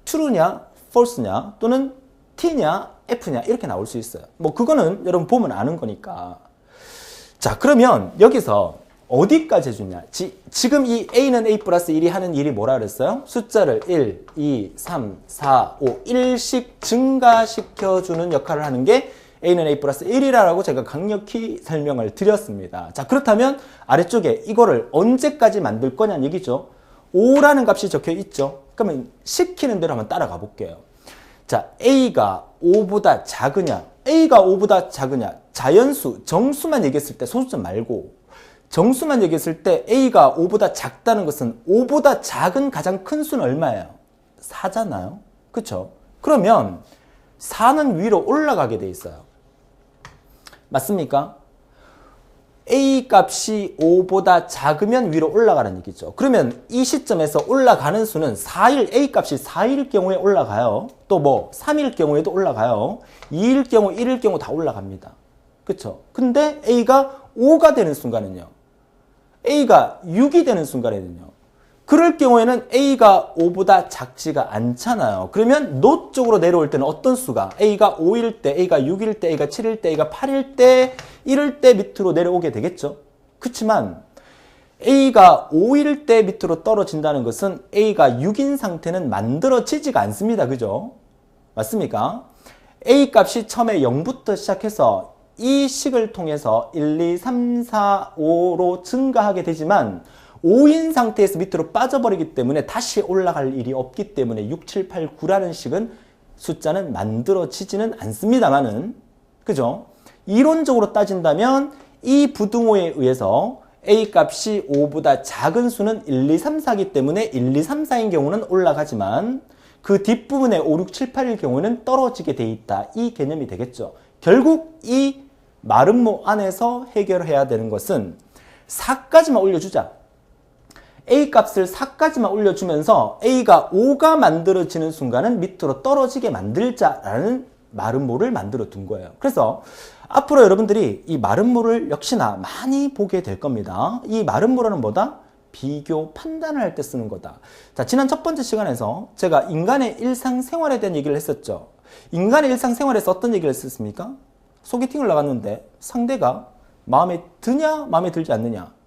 true냐, false냐 또는 t냐, f냐 이렇게 나올 수 있어요. 뭐 그거는 여러분 보면 아는 거니까. 자, 그러면 여기서 어디까지 해주냐? 지금 이 a는 a 플러스 1이 하는 일이 뭐라 그랬어요? 숫자를 1, 2, 3, 4, 5, 1씩 증가시켜주는 역할을 하는 게 a는 a 플러스 1이라고 제가 강력히 설명을 드렸습니다. 자, 그렇다면 아래쪽에 이거를 언제까지 만들 거냐는 얘기죠. 5라는 값이 적혀 있죠. 그러면 시키는 대로 한번 따라가 볼게요. 자, A가 5보다 작으냐, A가 5보다 작으냐, 자연수, 정수만 얘기했을 때, 소수점 말고, 정수만 얘기했을 때 A가 5보다 작다는 것은 5보다 작은 가장 큰 수는 얼마예요? 4잖아요. 그쵸? 그러면 4는 위로 올라가게 돼 있어요. 맞습니까? A 값이 5보다 작으면 위로 올라가는 얘기죠. 그러면 이 시점에서 올라가는 수는 4일, A 값이 4일 경우에 올라가요. 또 뭐 3일 경우에도 올라가요. 2일 경우, 1일 경우 다 올라갑니다. 그쵸? 근데 A가 5가 되는 순간은요. A가 6이 되는 순간에는요. 그럴 경우에는 A가 5보다 작지가 않잖아요. 그러면 노 쪽으로 내려올 때는 어떤 수가 A가 5일 때, A가 6일 때, A가 7일 때, A가 8일 때, 1일 때 밑으로 내려오게 되겠죠. 그렇지만 A가 5일 때 밑으로 떨어진다는 것은 A가 6인 상태는 만들어지지가 않습니다. 그죠? 맞습니까? A 값이 처음에 0부터 시작해서 이 식을 통해서 1, 2, 3, 4, 5로 증가하게 되지만 5인 상태에서 밑으로 빠져버리기 때문에 다시 올라갈 일이 없기 때문에 6, 7, 8, 9라는 식은 숫자는 만들어지지는 않습니다만은, 그죠? 이론적으로 따진다면 이 부등호에 의해서 A 값이 5보다 작은 수는 1, 2, 3, 4이기 때문에 1, 2, 3, 4인 경우는 올라가지만 그 뒷부분에 5, 6, 7, 8일 경우는 떨어지게 돼 있다. 이 개념이 되겠죠. 결국 이 마름모 안에서 해결해야 되는 것은 4까지만 올려주자. A 값을 4까지만 올려주면서 A가 5가 만들어지는 순간은 밑으로 떨어지게 만들자라는 마름모를 만들어 둔 거예요. 그래서 앞으로 여러분들이 이 마름모를 역시나 많이 보게 될 겁니다. 이 마름모라는 뭐다? 비교 판단을 할 때 쓰는 거다. 자, 지난 첫 번째 시간에서 제가 인간의 일상생활에 대한 얘기를 했었죠. 인간의 일상생활에서 어떤 얘기를 했었습니까? 소개팅을 나갔는데 상대가 마음에 드냐, 마음에 들지 않느냐.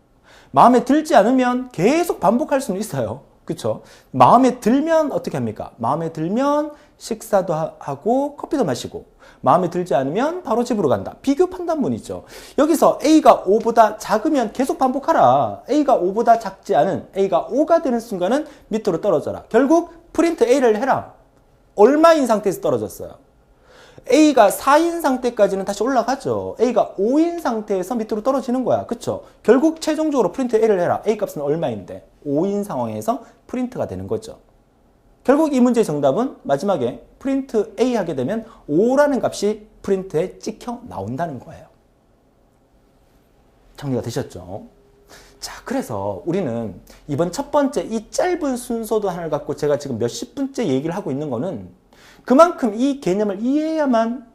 마음에 들지 않으면 계속 반복할 수는 있어요. 그쵸? 마음에 들면 어떻게 합니까? 마음에 들면 식사도 하고 커피도 마시고, 마음에 들지 않으면 바로 집으로 간다. 비교 판단문이죠. 여기서 A가 5보다 작으면 계속 반복하라. A가 5보다 작지 않은 A가 5가 되는 순간은 밑으로 떨어져라. 결국 프린트 A를 해라. 얼마인 상태에서 떨어졌어요? A가 4인 상태까지는 다시 올라가죠. A가 5인 상태에서 밑으로 떨어지는 거야. 그쵸? 결국 최종적으로 프린트 A를 해라. A 값은 얼마인데? 5인 상황에서 프린트가 되는 거죠. 결국 이 문제의 정답은 마지막에 프린트 A 하게 되면 5라는 값이 프린트에 찍혀 나온다는 거예요. 정리가 되셨죠? 자, 그래서 우리는 이번 첫 번째 이 짧은 순서도 하나를 갖고 제가 지금 몇십 분째 얘기를 하고 있는 거는 그만큼 이 개념을 이해해야만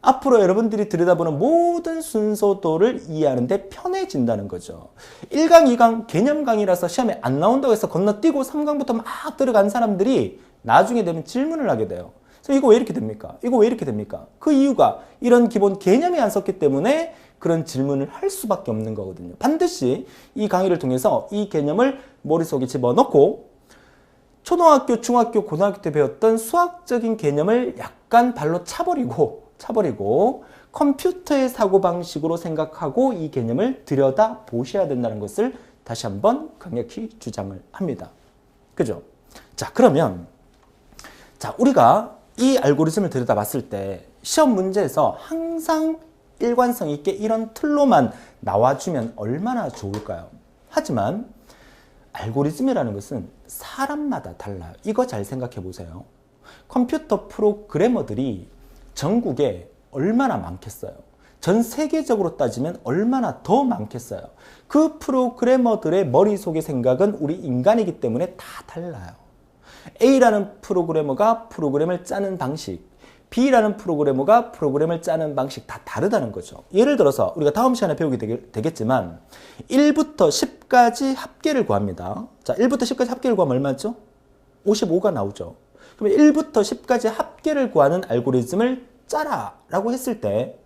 앞으로 여러분들이 들여다보는 모든 순서도를 이해하는데 편해진다는 거죠. 1강, 2강 개념 강의라서 시험에 안 나온다고 해서 건너뛰고 3강부터 막 들어간 사람들이 나중에 되면 질문을 하게 돼요. 그래서 이거 왜 이렇게 됩니까? 이거 왜 이렇게 됩니까? 그 이유가 이런 기본 개념이 안 섰기 때문에 그런 질문을 할 수밖에 없는 거거든요. 반드시 이 강의를 통해서 이 개념을 머릿속에 집어넣고 초등학교, 중학교, 고등학교 때 배웠던 수학적인 개념을 약간 발로 차버리고 컴퓨터의 사고방식으로 생각하고 이 개념을 들여다 보셔야 된다는 것을 다시 한번 강력히 주장을 합니다. 그죠? 자, 그러면 자, 우리가 이 알고리즘을 들여다봤을 때 시험 문제에서 항상 일관성 있게 이런 틀로만 나와주면 얼마나 좋을까요? 하지만 알고리즘이라는 것은 사람마다 달라요. 이거 잘 생각해 보세요. 컴퓨터 프로그래머들이 전국에 얼마나 많겠어요? 전 세계적으로 따지면 얼마나 더 많겠어요? 그 프로그래머들의 머릿속의 생각은 우리 인간이기 때문에 다 달라요. A라는 프로그래머가 프로그램을 짜는 방식, B라는 프로그래머가 프로그램을 짜는 방식 다 다르다는 거죠. 예를 들어서 우리가 다음 시간에 배우게 되겠지만 1부터 10까지 합계를 구합니다. 자, 1부터 10까지 합계를 구하면 얼마죠? 55가 나오죠. 그러면 1부터 10까지 합계를 구하는 알고리즘을 짜라 라고 했을 때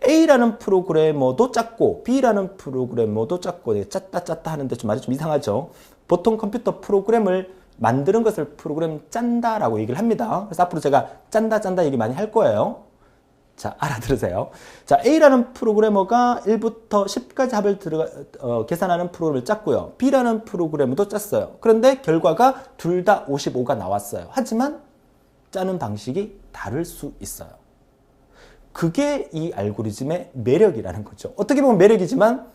A라는 프로그래머도 짰고 B라는 프로그래머도 짰고 짰다 하는데 좀 말이 좀 이상하죠. 보통 컴퓨터 프로그램을 만드는 것을 프로그램 짠다라고 얘기를 합니다. 그래서 앞으로 제가 짠다 얘기 많이 할 거예요. 자, 알아들으세요. 자, A라는 프로그래머가 1부터 10까지 합을 계산하는 프로그램을 짰고요. B라는 프로그래머도 짰어요. 그런데 결과가 둘 다 55가 나왔어요. 하지만 짜는 방식이 다를 수 있어요. 그게 이 알고리즘의 매력이라는 거죠. 어떻게 보면 매력이지만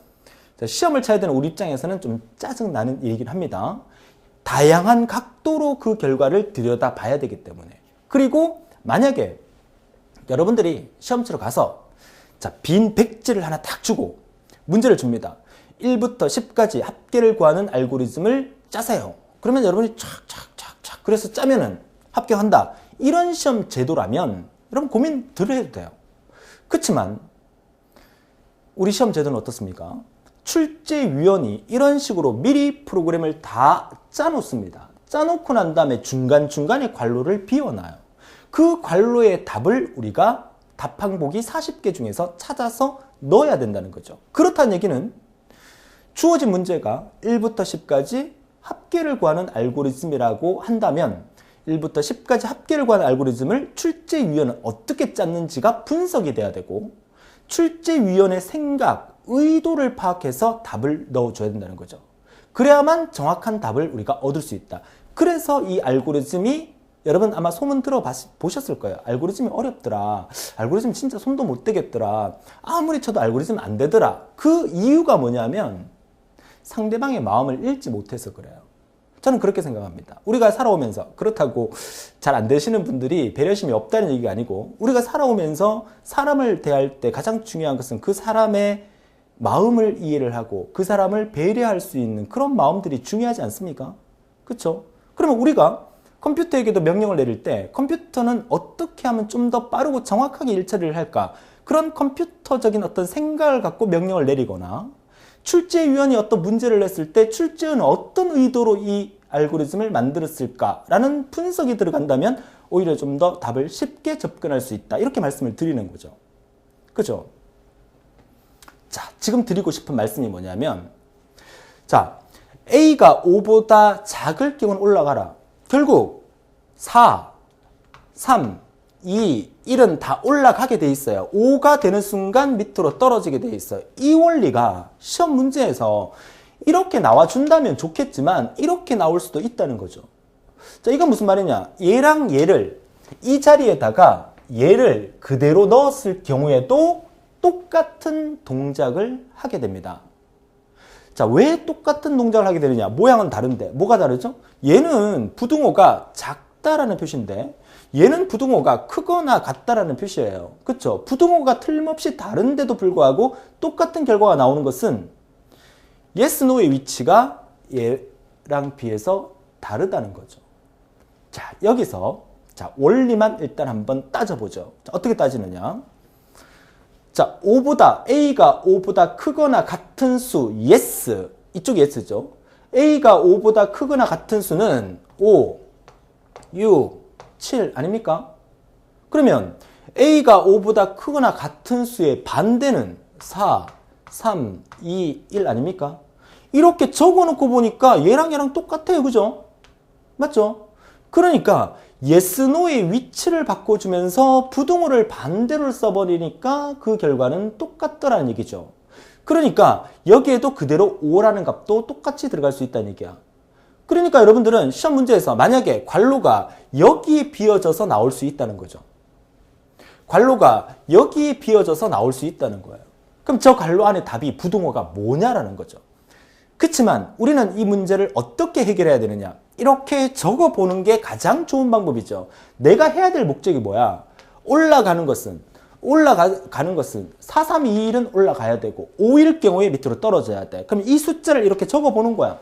시험을 쳐야 되는 우리 입장에서는 좀 짜증나는 얘기긴 합니다. 다양한 각도로 그 결과를 들여다봐야 되기 때문에. 그리고 만약에 여러분들이 시험 치러 가서 빈 백지를 하나 딱 주고 문제를 줍니다. 1부터 10까지 합계를 구하는 알고리즘을 짜세요. 그러면 여러분이 촥촥촥촥 그래서 짜면은 합격한다. 이런 시험 제도라면 여러분 고민 덜 해도 돼요. 그렇지만 우리 시험 제도는 어떻습니까? 출제위원이 이런 식으로 미리 프로그램을 다 짜놓습니다. 짜놓고 난 다음에 중간중간에 괄호를 비워놔요. 그 괄호의 답을 우리가 답항보기 40개 중에서 찾아서 넣어야 된다는 거죠. 그렇다는 얘기는 주어진 문제가 1부터 10까지 합계를 구하는 알고리즘이라고 한다면 1부터 10까지 합계를 구하는 알고리즘을 출제위원은 어떻게 짰는지가 분석이 돼야 되고 출제위원의 생각, 의도를 파악해서 답을 넣어줘야 된다는 거죠. 그래야만 정확한 답을 우리가 얻을 수 있다. 그래서 이 알고리즘이 여러분 아마 소문 들어보셨을 거예요. 알고리즘이 어렵더라. 알고리즘 진짜 손도 못 대겠더라. 아무리 쳐도 알고리즘 안 되더라. 그 이유가 뭐냐면 상대방의 마음을 읽지 못해서 그래요. 저는 그렇게 생각합니다. 우리가 살아오면서 그렇다고 잘 안 되시는 분들이 배려심이 없다는 얘기가 아니고 우리가 살아오면서 사람을 대할 때 가장 중요한 것은 그 사람의 마음을 이해를 하고 그 사람을 배려할 수 있는 그런 마음들이 중요하지 않습니까? 그렇죠? 그러면 우리가 컴퓨터에게도 명령을 내릴 때 컴퓨터는 어떻게 하면 좀 더 빠르고 정확하게 일처리를 할까? 그런 컴퓨터적인 어떤 생각을 갖고 명령을 내리거나 출제위원이 어떤 문제를 냈을 때 출제위원은 어떤 의도로 이 알고리즘을 만들었을까라는 분석이 들어간다면 오히려 좀 더 답을 쉽게 접근할 수 있다. 이렇게 말씀을 드리는 거죠. 그죠? 자, 지금 드리고 싶은 말씀이 뭐냐면 자, A가 5보다 작을 경우는 올라가라. 결국 4, 3, 2, 1은 다 올라가게 돼 있어요. 5가 되는 순간 밑으로 떨어지게 돼 있어요. 이 원리가 시험 문제에서 이렇게 나와준다면 좋겠지만 이렇게 나올 수도 있다는 거죠. 자, 이건 무슨 말이냐? 얘랑 얘를 이 자리에다가 얘를 그대로 넣었을 경우에도 똑같은 동작을 하게 됩니다. 자, 왜 똑같은 동작을 하게 되느냐? 모양은 다른데 뭐가 다르죠? 얘는 부등호가 작다라는 표시인데 얘는 부등호가 크거나 같다라는 표시예요. 그렇죠? 부등호가 틀림없이 다른데도 불구하고 똑같은 결과가 나오는 것은 yes, no의 위치가 얘랑 비해서 다르다는 거죠. 자, 여기서 자, 원리만 일단 한번 따져보죠. 자, 어떻게 따지느냐? 자, A가 5보다 크거나 같은 수, yes. 이쪽이 yes죠. A가 5보다 크거나 같은 수는 5, 6, 7 아닙니까? 그러면 A가 5보다 크거나 같은 수의 반대는 4, 3, 2, 1 아닙니까? 이렇게 적어놓고 보니까 얘랑 얘랑 똑같아요. 그죠? 맞죠? 그러니까 yes, no의 위치를 바꿔주면서 부등호를 반대로 써버리니까 그 결과는 똑같더라는 얘기죠. 그러니까 여기에도 그대로 5라는 값도 똑같이 들어갈 수 있다는 얘기야. 그러니까 여러분들은 시험 문제에서 만약에 괄호가 여기에 비어져서 나올 수 있다는 거죠. 괄호가 여기에 비어져서 나올 수 있다는 거예요. 그럼 저 괄호 안에 답이 부등호가 뭐냐라는 거죠. 그렇지만 우리는 이 문제를 어떻게 해결해야 되느냐? 이렇게 적어보는 게 가장 좋은 방법이죠. 내가 해야 될 목적이 뭐야? 올라가는 것은 4, 3, 2, 1은 올라가야 되고 5일 경우에 밑으로 떨어져야 돼. 그럼 이 숫자를 이렇게 적어보는 거야.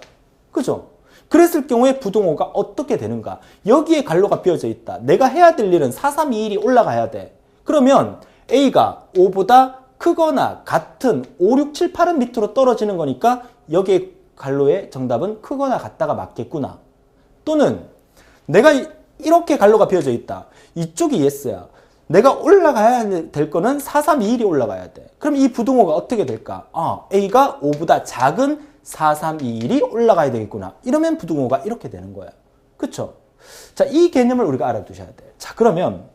그죠? 그랬을 경우에 부등호가 어떻게 되는가? 여기에 괄호가 비어져 있다. 내가 해야 될 일은 4, 3, 2, 1이 올라가야 돼. 그러면 A가 5보다 크거나 같은 5, 6, 7, 8은 밑으로 떨어지는 거니까 여기에 괄호의 정답은 크거나 같다가 맞겠구나. 또는 내가 이렇게 괄호가 비어져 있다. 이쪽이 yes야. 내가 올라가야 될 거는 4, 3, 2, 1이 올라가야 돼. 그럼 이 부등호가 어떻게 될까? A가 5보다 작은 4, 3, 2, 1이 올라가야 되겠구나. 이러면 부등호가 이렇게 되는 거야. 그쵸? 자, 이 개념을 우리가 알아두셔야 돼. 자, 그러면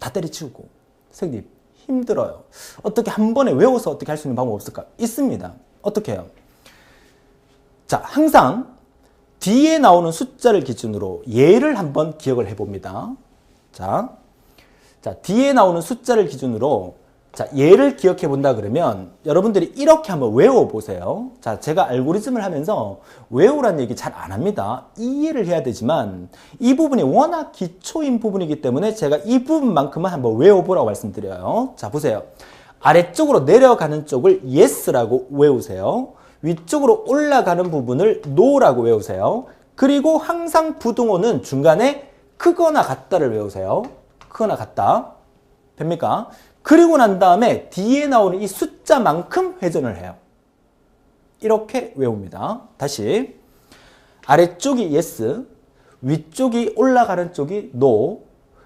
다 때려치우고 선생님 힘들어요. 어떻게 한 번에 외워서 어떻게 할 수 있는 방법 없을까? 있습니다. 어떻게 해요? 자, 항상 뒤에 나오는 숫자를 기준으로 얘를 한번 기억을 해봅니다. 자, 뒤에 나오는 숫자를 기준으로 자, 얘를 기억해 본다 그러면 여러분들이 이렇게 한번 외워보세요. 자, 제가 알고리즘을 하면서 외우란 얘기 잘 안 합니다. 이해를 해야 되지만 이 부분이 워낙 기초인 부분이기 때문에 제가 이 부분만큼은 한번 외워보라고 말씀드려요. 자, 보세요. 아래쪽으로 내려가는 쪽을 yes라고 외우세요. 위쪽으로 올라가는 부분을 no라고 외우세요. 그리고 항상 부등호는 중간에 크거나 같다를 외우세요. 크거나 같다. 됩니까? 그리고 난 다음에 뒤에 나오는 이 숫자만큼 회전을 해요. 이렇게 외웁니다. 다시 아래쪽이 yes, 위쪽이 올라가는 쪽이 no,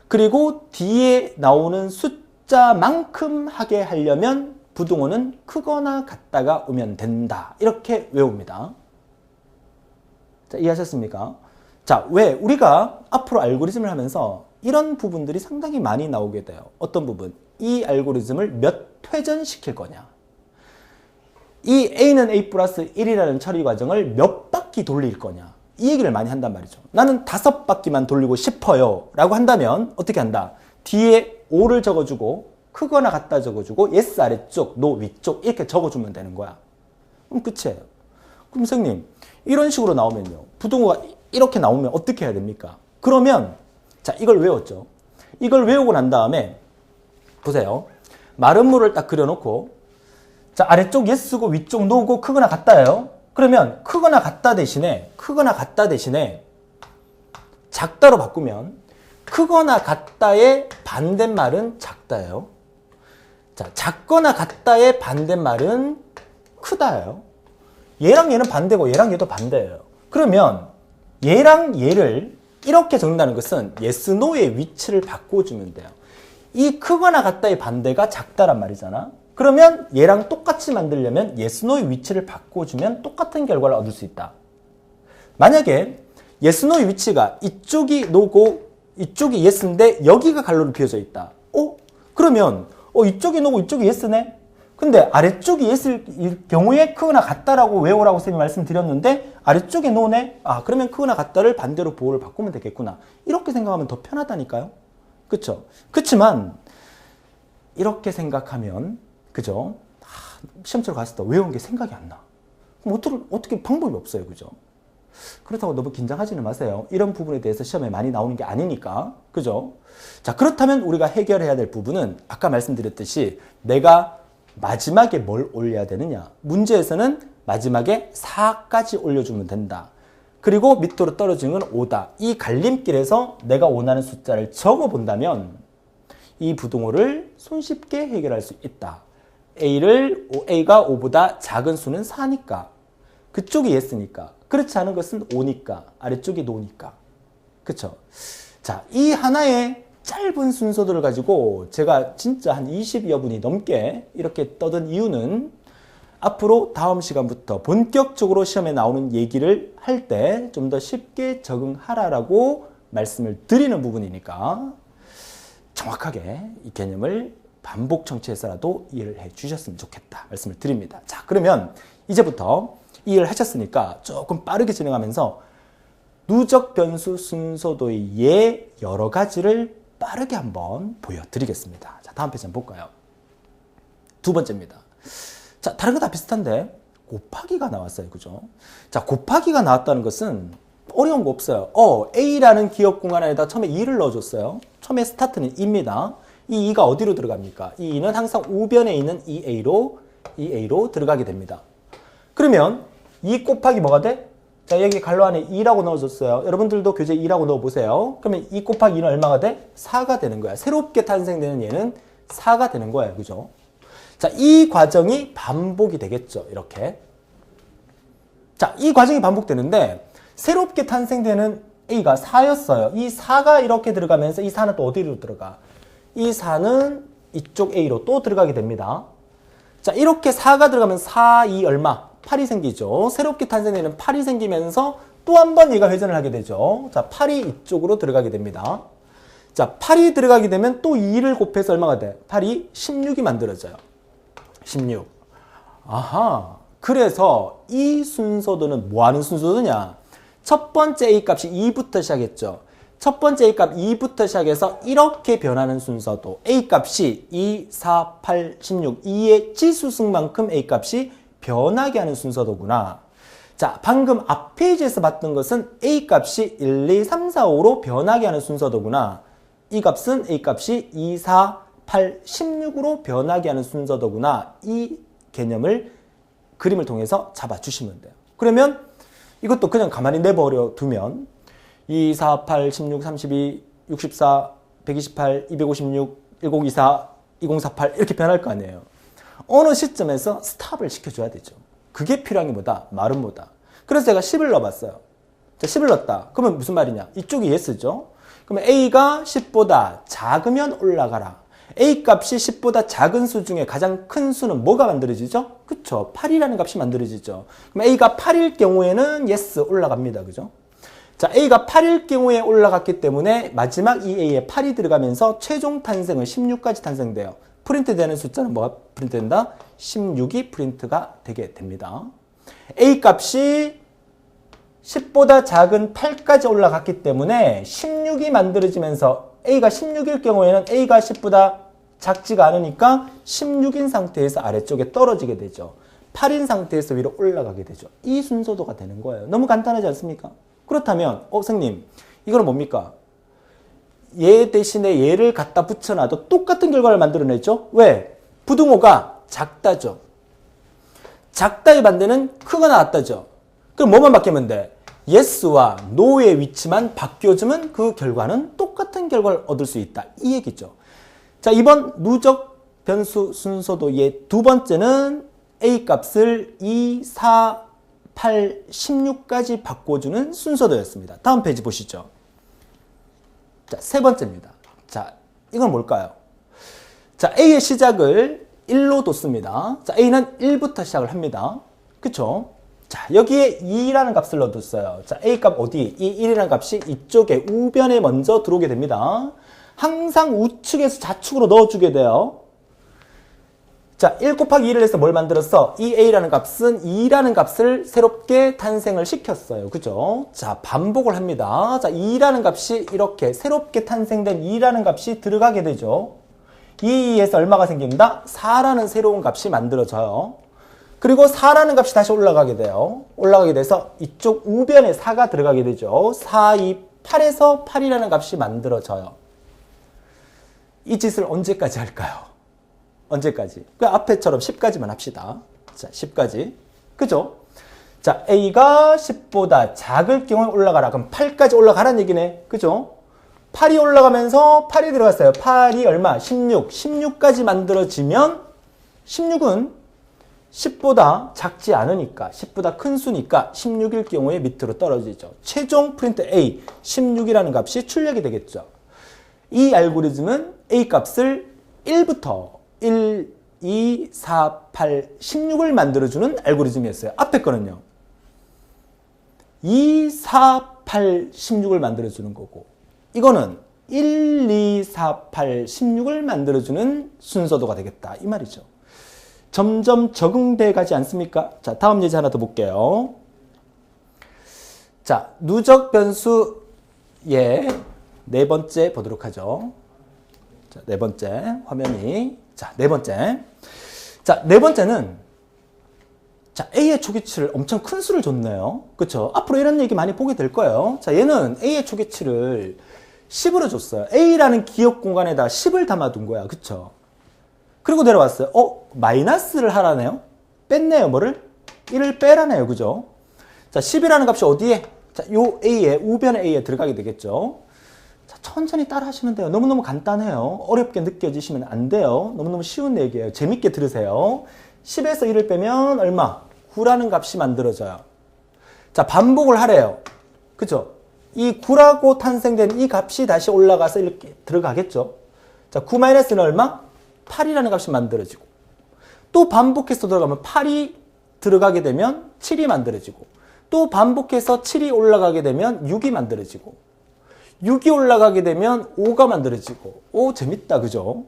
그리고 뒤에 나오는 숫자만큼 하게 하려면 부등호는 크거나 같다가 오면 된다. 이렇게 외웁니다. 자, 이해하셨습니까? 자, 왜 우리가 앞으로 알고리즘을 하면서 이런 부분들이 상당히 많이 나오게 돼요. 어떤 부분? 이 알고리즘을 몇 회전 시킬 거냐? 이 A는 A 플러스 1이라는 처리 과정을 몇 바퀴 돌릴 거냐? 이 얘기를 많이 한단 말이죠. 나는 5바퀴만 돌리고 싶어요 라고 한다면 어떻게 한다? 뒤에 5를 적어주고 크거나 같다 적어주고 yes 아래쪽, no 위쪽 이렇게 적어주면 되는 거야. 그럼 끝이에요. 그럼 선생님 이런 식으로 나오면요. 부등호가 이렇게 나오면 어떻게 해야 됩니까? 그러면 자, 이걸 외웠죠. 이걸 외우고 난 다음에 보세요. 마름모를 딱 그려놓고 자, 아래쪽 yes고 위쪽 no고 크거나 같다예요. 그러면 크거나 같다 대신에 작다로 바꾸면 크거나 같다의 반대말은 작다예요. 자, 작거나 같다의 반대말은 크다예요. 얘랑 얘는 반대고 얘랑 얘도 반대예요. 그러면 얘랑 얘를 이렇게 적는다는 것은 yes, no의 위치를 바꿔주면 돼요. 이 크거나 같다의 반대가 작다란 말이잖아. 그러면 얘랑 똑같이 만들려면 yes, no의 위치를 바꿔주면 똑같은 결과를 얻을 수 있다. 만약에 yes, no의 위치가 이쪽이 no고 이쪽이 yes인데 여기가 갈로로 비어져 있다. 그러면 이쪽이 no고 이쪽이 yes네? 근데 아래쪽이 yes일 경우에 크거나 같다라고 외우라고 선생님이 말씀드렸는데 아래쪽에 no네? 그러면 크거나 같다를 반대로 보호를 바꾸면 되겠구나. 이렇게 생각하면 더 편하다니까요. 그쵸? 그치만 이렇게 생각하면 그죠? 시험처럼 갔을 때 외운 게 생각이 안 나. 그럼 어떻게 방법이 없어요. 그죠? 그렇다고 너무 긴장하지는 마세요. 이런 부분에 대해서 시험에 많이 나오는 게 아니니까. 그죠? 자, 그렇다면 우리가 해결해야 될 부분은 아까 말씀드렸듯이 내가 마지막에 뭘 올려야 되느냐. 문제에서는 마지막에 4까지 올려주면 된다. 그리고 밑으로 떨어지는 건 5다. 이 갈림길에서 내가 원하는 숫자를 적어본다면 이 부등호를 손쉽게 해결할 수 있다. A가 5보다 작은 수는 4니까. 그쪽이 yes니까. 그렇지 않은 것은 5니까. 아래쪽이 no니까. 그쵸? 자, 이 하나의 짧은 순서들을 가지고 제가 진짜 한 20여 분이 넘게 이렇게 떠든 이유는 앞으로 다음 시간부터 본격적으로 시험에 나오는 얘기를 할 때 좀 더 쉽게 적응하라라고 말씀을 드리는 부분이니까 정확하게 이 개념을 반복 청취해서라도 이해를 해 주셨으면 좋겠다 말씀을 드립니다. 자, 그러면 이제부터 이해를 하셨으니까 조금 빠르게 진행하면서 누적 변수 순서도의 예 여러 가지를 빠르게 한번 보여드리겠습니다. 자, 다음 페이지 한번 볼까요? 두 번째입니다. 자, 다른 거 다 비슷한데 곱하기가 나왔어요. 그죠? 자, 곱하기가 나왔다는 것은 어려운 거 없어요. A라는 기억 공간에다 처음에 2를 넣어줬어요. 처음에 스타트는 2입니다. 이 2가 어디로 들어갑니까? 이 2는 항상 우변에 있는 2A로 들어가게 됩니다. 그러면 2 곱하기 뭐가 돼? 자, 여기 갈로 안에 2라고 넣어줬어요. 여러분들도 교재에 2라고 넣어보세요. 그러면 2 곱하기 2는 얼마가 돼? 4가 되는 거야. 새롭게 탄생되는 얘는 4가 되는 거예요. 그죠? 자, 이 과정이 반복이 되겠죠. 이렇게. 자, 이 과정이 반복되는데 새롭게 탄생되는 A가 4였어요. 이 4가 이렇게 들어가면서 이 4는 또 어디로 들어가? 이 4는 이쪽 A로 또 들어가게 됩니다. 자, 이렇게 4가 들어가면 4, 2 얼마? 8이 생기죠. 새롭게 탄생되는 8이 생기면서 또 한 번 얘가 회전을 하게 되죠. 자, 8이 이쪽으로 들어가게 됩니다. 자, 8이 들어가게 되면 또 2를 곱해서 얼마가 돼? 8이 16이 만들어져요. 16. 아하. 그래서 이 순서도는 뭐 하는 순서도냐? 첫 번째 A 값이 2부터 시작했죠. 첫 번째 A값 2부터 시작해서 이렇게 변하는 순서도 A값이 2, 4, 8, 16, 2의 지수승만큼 A값이 변하게 하는 순서도구나. 자, 방금 앞 페이지에서 봤던 것은 A값이 1, 2, 3, 4, 5로 변하게 하는 순서도구나. 이 값은 A값이 2, 4, 8, 16으로 변하게 하는 순서도구나. 이 개념을 그림을 통해서 잡아주시면 돼요. 그러면 이것도 그냥 가만히 내버려 두면 2, 4, 8, 16, 32, 64, 128, 256, 1024, 2048 이렇게 변할 거 아니에요. 어느 시점에서 스탑을 시켜줘야 되죠. 그게 필요한 게 뭐다? 말은 뭐다? 그래서 제가 10을 넣어봤어요. 자, 10을 넣었다. 그러면 무슨 말이냐? 이쪽이 yes죠. 그러면 A가 10보다 작으면 올라가라. A 값이 10보다 작은 수 중에 가장 큰 수는 뭐가 만들어지죠? 그쵸? 8이라는 값이 만들어지죠. 그럼 A가 8일 경우에는 yes 올라갑니다. 그죠? 자, A가 8일 경우에 올라갔기 때문에 마지막 이 A에 8이 들어가면서 최종 탄생은 16까지 탄생돼요. 프린트되는 숫자는 뭐가 프린트된다? 16이 프린트가 되게 됩니다. A 값이 10보다 작은 8까지 올라갔기 때문에 16이 만들어지면서 A가 16일 경우에는 A가 10보다 작지가 않으니까 16인 상태에서 아래쪽에 떨어지게 되죠. 8인 상태에서 위로 올라가게 되죠. 이 순서도가 되는 거예요. 너무 간단하지 않습니까? 그렇다면 선생님 이거는 뭡니까? 얘 대신에 얘를 갖다 붙여놔도 똑같은 결과를 만들어냈죠? 왜? 부등호가 작다죠. 작다의 반대는 크거나 같다죠. 그럼 뭐만 바뀌면 돼? yes와 no의 위치만 바뀌어주면 그 결과는 똑같은 결과를 얻을 수 있다. 이 얘기죠. 자, 이번 누적 변수 순서도의 두 번째는 A 값을 2, 4, 8, 16까지 바꿔주는 순서도였습니다. 다음 페이지 보시죠. 자, 세 번째입니다. 자, 이건 뭘까요? 자, A의 시작을 1로 뒀습니다. 자, A는 1부터 시작을 합니다. 그쵸? 자, 여기에 2라는 값을 넣어뒀어요. 자, A 값 어디? 이 1이라는 값이 이쪽에 우변에 먼저 들어오게 됩니다. 항상 우측에서 좌측으로 넣어주게 돼요. 자, 1 곱하기 2를 해서 뭘 만들었어? 이 A라는 값은 2라는 값을 새롭게 탄생을 시켰어요. 그죠? 자, 반복을 합니다. 자, 2라는 값이 이렇게 새롭게 탄생된 2라는 값이 들어가게 되죠. 2에서 얼마가 생깁니다? 4라는 새로운 값이 만들어져요. 그리고 4라는 값이 다시 올라가게 돼요. 올라가게 돼서 이쪽 우변에 4가 들어가게 되죠. 4, 2, 8에서 8이라는 값이 만들어져요. 이 짓을 언제까지 할까요? 언제까지? 그 앞에처럼 10까지만 합시다. 자, 10까지. 그죠? 자, A가 10보다 작을 경우에 올라가라. 그럼 8까지 올라가라는 얘기네. 그죠? 8이 올라가면서 8이 들어갔어요. 8이 얼마? 16. 16까지 만들어지면 16은 10보다 작지 않으니까 10보다 큰 수니까 16일 경우에 밑으로 떨어지죠. 최종 프린트 A 16이라는 값이 출력이 되겠죠. 이 알고리즘은 A 값을 1부터 1, 2, 4, 8, 16을 만들어주는 알고리즘이었어요. 앞에 거는요. 2, 4, 8, 16을 만들어주는 거고 이거는 1, 2, 4, 8, 16을 만들어주는 순서도가 되겠다. 이 말이죠. 점점 적응돼 가지 않습니까? 자, 다음 예제 하나 더 볼게요. 자, 누적 변수의 네 번째 보도록 하죠. 자, 네 번째 화면이 자, 네 번째. 자, 네 번째는 자, A의 초기치를 엄청 큰 수를 줬네요. 그쵸? 앞으로 이런 얘기 많이 보게 될 거예요. 자, 얘는 A의 초기치를 10으로 줬어요. A라는 기억 공간에다 10을 담아둔 거야. 그쵸? 그리고 내려왔어요. 마이너스를 하라네요. 뺐네요. 뭐를? 1을 빼라네요. 그죠? 자, 10이라는 값이 어디에? 자, 요 A에, 우변의 A에 들어가게 되겠죠. 자, 천천히 따라 하시면 돼요. 너무너무 간단해요. 어렵게 느껴지시면 안 돼요. 너무너무 쉬운 얘기예요. 재밌게 들으세요. 10에서 1을 빼면 얼마? 9라는 값이 만들어져요. 자, 반복을 하래요. 그죠? 이 9라고 탄생된 이 값이 다시 올라가서 이렇게 들어가겠죠. 자, 9-는 얼마? 8이라는 값이 만들어지고 또 반복해서 들어가면 8이 들어가게 되면 7이 만들어지고 또 반복해서 7이 올라가게 되면 6이 만들어지고 6이 올라가게 되면 5가 만들어지고 오 재밌다 그죠?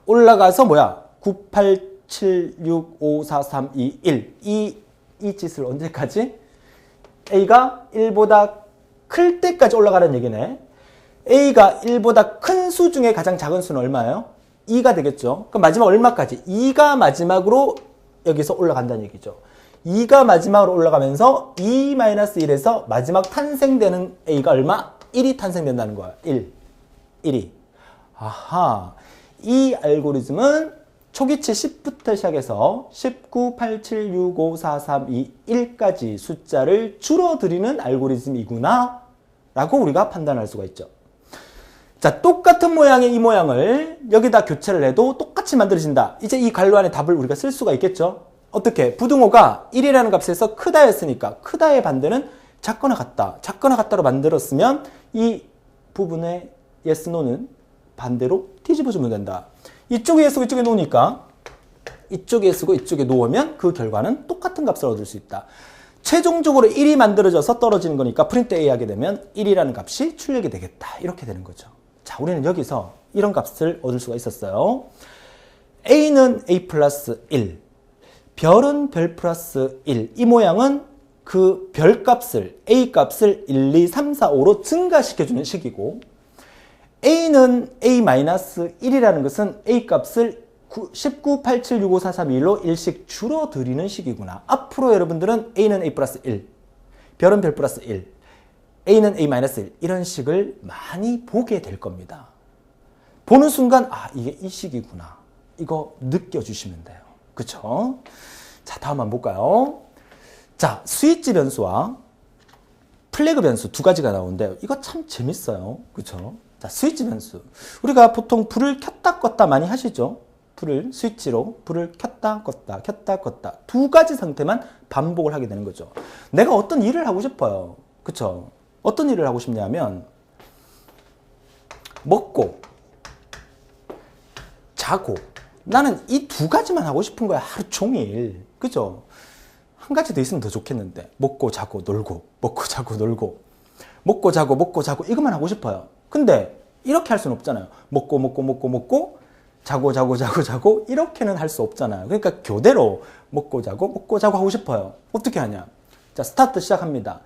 올라가서 뭐야? 9, 8, 7, 6, 5, 4, 3, 2, 1 이 짓을 언제까지? A가 1보다 클 때까지 올라가는 얘기네. A가 1보다 큰 수 중에 가장 작은 수는 얼마예요? 2가 되겠죠. 그럼 마지막 얼마까지? 2가 마지막으로 여기서 올라간다는 얘기죠. 2가 마지막으로 올라가면서 2-1에서 마지막 탄생되는 A가 얼마? 1이 탄생된다는 거야. 1이. 아하. 이 알고리즘은 초기치 10부터 시작해서 19, 87, 65, 4, 3, 2, 1까지 숫자를 줄어들이는 알고리즘이구나 라고 우리가 판단할 수가 있죠. 자, 똑같은 모양의 이 모양을 여기다 교체를 해도 똑같이 만들어진다. 이제 이 관로 안에 답을 우리가 쓸 수가 있겠죠. 어떻게? 부등호가 1이라는 값에서 크다 였으니까 크다의 반대는 작거나 같다. 작거나 같다로 만들었으면 이 부분의 yes, no는 반대로 뒤집어주면 된다. 이쪽에 쓰고 이쪽에 놓으니까 이쪽에 쓰고 이쪽에 놓으면 그 결과는 똑같은 값을 얻을 수 있다. 최종적으로 1이 만들어져서 떨어지는 거니까 프린트 A 하게 되면 1이라는 값이 출력이 되겠다. 이렇게 되는 거죠. 자, 우리는 여기서 이런 값을 얻을 수가 있었어요. A는 A 플러스 1, 별은 별 플러스 1. 이 모양은 그 별 값을, A 값을 1, 2, 3, 4, 5로 증가시켜주는 식이고, A는 A-1이라는 것은 A 값을 19, 87, 65, 4, 3, 2, 1로 1씩 줄어들이는 식이구나. 앞으로 여러분들은 A는 A 플러스 1, 별은 별 플러스 1, A는 A-1 이런 식을 많이 보게 될 겁니다. 보는 순간 아, 이게 이 식이구나. 이거 느껴주시면 돼요. 그쵸? 자, 다음 한번 볼까요? 자, 스위치 변수와 플래그 변수 두 가지가 나오는데요. 이거 참 재밌어요. 그쵸? 자, 스위치 변수. 우리가 보통 불을 켰다 껐다 많이 하시죠? 불을 스위치로 불을 켰다 껐다 켰다 껐다 두 가지 상태만 반복을 하게 되는 거죠. 내가 어떤 일을 하고 싶어요. 그쵸? 어떤 일을 하고 싶냐면 먹고 자고 나는 이 두 가지만 하고 싶은 거야. 하루 종일. 그죠? 한 가지 더 있으면 더 좋겠는데 먹고 자고 놀고 먹고 자고 놀고 먹고 자고 먹고 자고 이것만 하고 싶어요. 근데 이렇게 할 수는 없잖아요. 먹고 자고 자고 이렇게는 할 수 없잖아요. 그러니까 교대로 먹고 자고 하고 싶어요. 어떻게 하냐? 자, 스타트 시작합니다.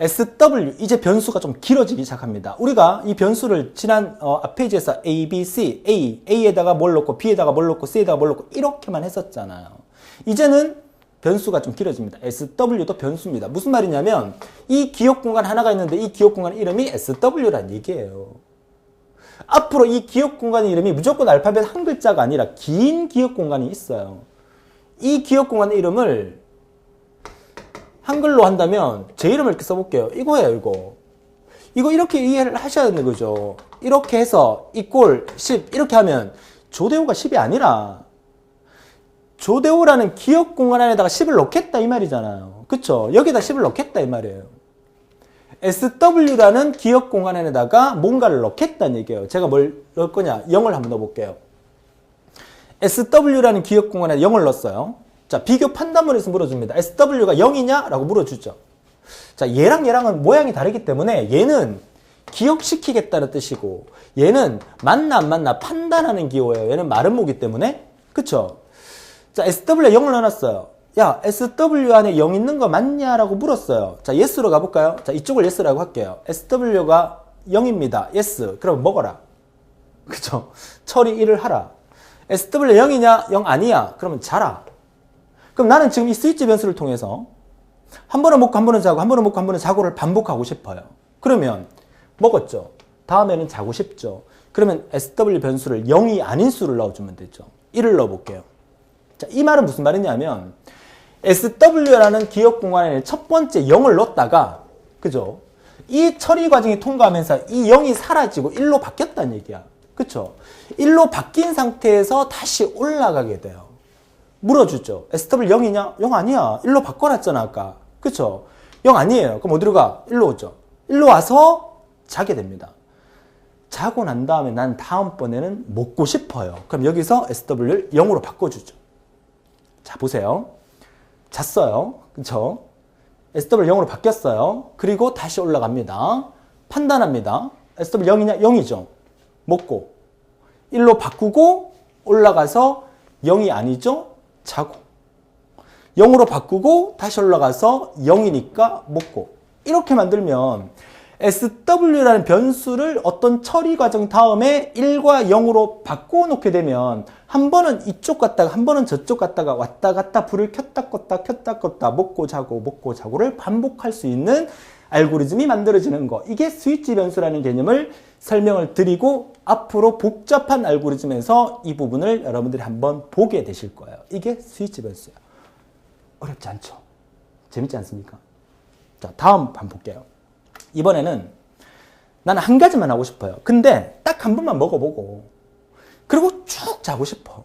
SW, 이제 변수가 좀 길어지기 시작합니다. 우리가 이 변수를 지난 앞 페이지에서 A, B, C, A에다가 뭘 넣고 B에다가 뭘 넣고 C에다가 뭘 넣고 이렇게만 했었잖아요. 이제는 변수가 좀 길어집니다. SW도 변수입니다. 무슨 말이냐면 이 기억 공간 하나가 있는데 이 기억 공간 이름이 SW란 얘기예요. 앞으로 이 기억 공간의 이름이 무조건 알파벳 한 글자가 아니라 긴 기억 공간이 있어요. 이 기억 공간의 이름을 한글로 한다면 제 이름을 이렇게 써볼게요. 이거예요, 이거. 이거 이렇게 이해를 하셔야 되는 거죠. 이렇게 해서 이꼴 10 이렇게 하면 조대호가 10이 아니라 조대호라는 기억 공간 안에다가 10을 넣겠다 이 말이잖아요. 그쵸? 여기다 10을 넣겠다 이 말이에요. SW라는 기억 공간 안에다가 뭔가를 넣겠다는 얘기예요. 제가 뭘 넣을 거냐? 0을 한번 넣어볼게요. SW라는 기억 공간 안에 0을 넣었어요. 자, 비교 판단문에서 물어줍니다. SW가 0이냐? 라고 물어주죠. 자, 얘랑은 모양이 다르기 때문에 얘는 기억시키겠다는 뜻이고 얘는 맞나 안 맞나 판단하는 기호예요. 얘는 마름모기 때문에. 그쵸? 자, SW에 0을 넣어놨어요. 야, SW 안에 0 있는 거 맞냐? 라고 물었어요. 자, yes로 가볼까요? 자, 이쪽을 yes라고 할게요. SW가 0입니다. yes. 그럼 먹어라. 그쵸? 처리 1을 하라. SW 0이냐? 0 아니야. 그러면 자라. 그럼 나는 지금 이 스위치 변수를 통해서 한 번은 먹고 한 번은 자고 한 번은 먹고 한 번은 자고를 반복하고 싶어요. 그러면 먹었죠. 다음에는 자고 싶죠. 그러면 SW 변수를 0이 아닌 수를 넣어주면 되죠. 1을 넣어볼게요. 자, 이 말은 무슨 말이냐면 SW라는 기억 공간에 첫 번째 0을 넣었다가 그죠? 이 처리 과정이 통과하면서 이 0이 사라지고 1로 바뀌었다는 얘기야. 그쵸? 1로 바뀐 상태에서 다시 올라가게 돼요. 물어주죠. SW 0이냐? 0 아니야. 1로 바꿔놨잖아, 아까. 그쵸? 0 아니에요. 그럼 어디로 가? 1로 오죠. 1로 와서 자게 됩니다. 자고 난 다음에 난 다음번에는 먹고 싶어요. 그럼 여기서 SW를 0으로 바꿔주죠. 자, 보세요. 잤어요. 그쵸? SW 0으로 바뀌었어요. 그리고 다시 올라갑니다. 판단합니다. SW 0이냐? 0이죠. 먹고. 1로 바꾸고 올라가서 0이 아니죠? 자고. 0으로 바꾸고 다시 올라가서 0이니까 먹고. 이렇게 만들면 SW라는 변수를 어떤 처리 과정 다음에 1과 0으로 바꿔놓게 되면 한 번은 이쪽 갔다가 한 번은 저쪽 갔다가 왔다 갔다 불을 켰다 껐다 먹고 자고를 반복할 수 있는 알고리즘이 만들어지는 거. 이게 스위치 변수라는 개념을 설명을 드리고 앞으로 복잡한 알고리즘에서 이 부분을 여러분들이 한번 보게 되실 거예요. 이게 스위치 변수예요. 어렵지 않죠? 재밌지 않습니까? 자, 다음 한번 볼게요. 이번에는 나는 한 가지만 하고 싶어요. 근데 딱 한 번만 먹어보고 그리고 쭉 자고 싶어.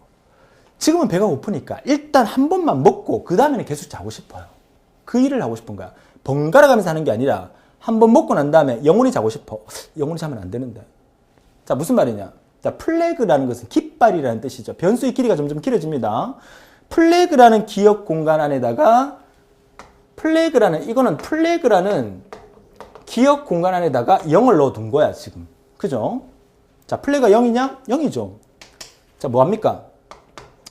지금은 배가 고프니까 일단 한 번만 먹고 그 다음에는 계속 자고 싶어요. 그 일을 하고 싶은 거야. 번갈아 가면서 하는 게 아니라 한 번 먹고 난 다음에 영원히 자고 싶어. 영원히 자면 안 되는데. 자, 무슨 말이냐? 자, 플래그라는 것은 깃발이라는 뜻이죠. 변수의 길이가 점점 길어집니다. 플래그라는 기억 공간 안에다가 이거는 플래그라는 기억 공간 안에다가 0을 넣어둔 거야, 지금. 그죠? 자, 플래그가 0이냐? 0이죠. 자, 뭐합니까?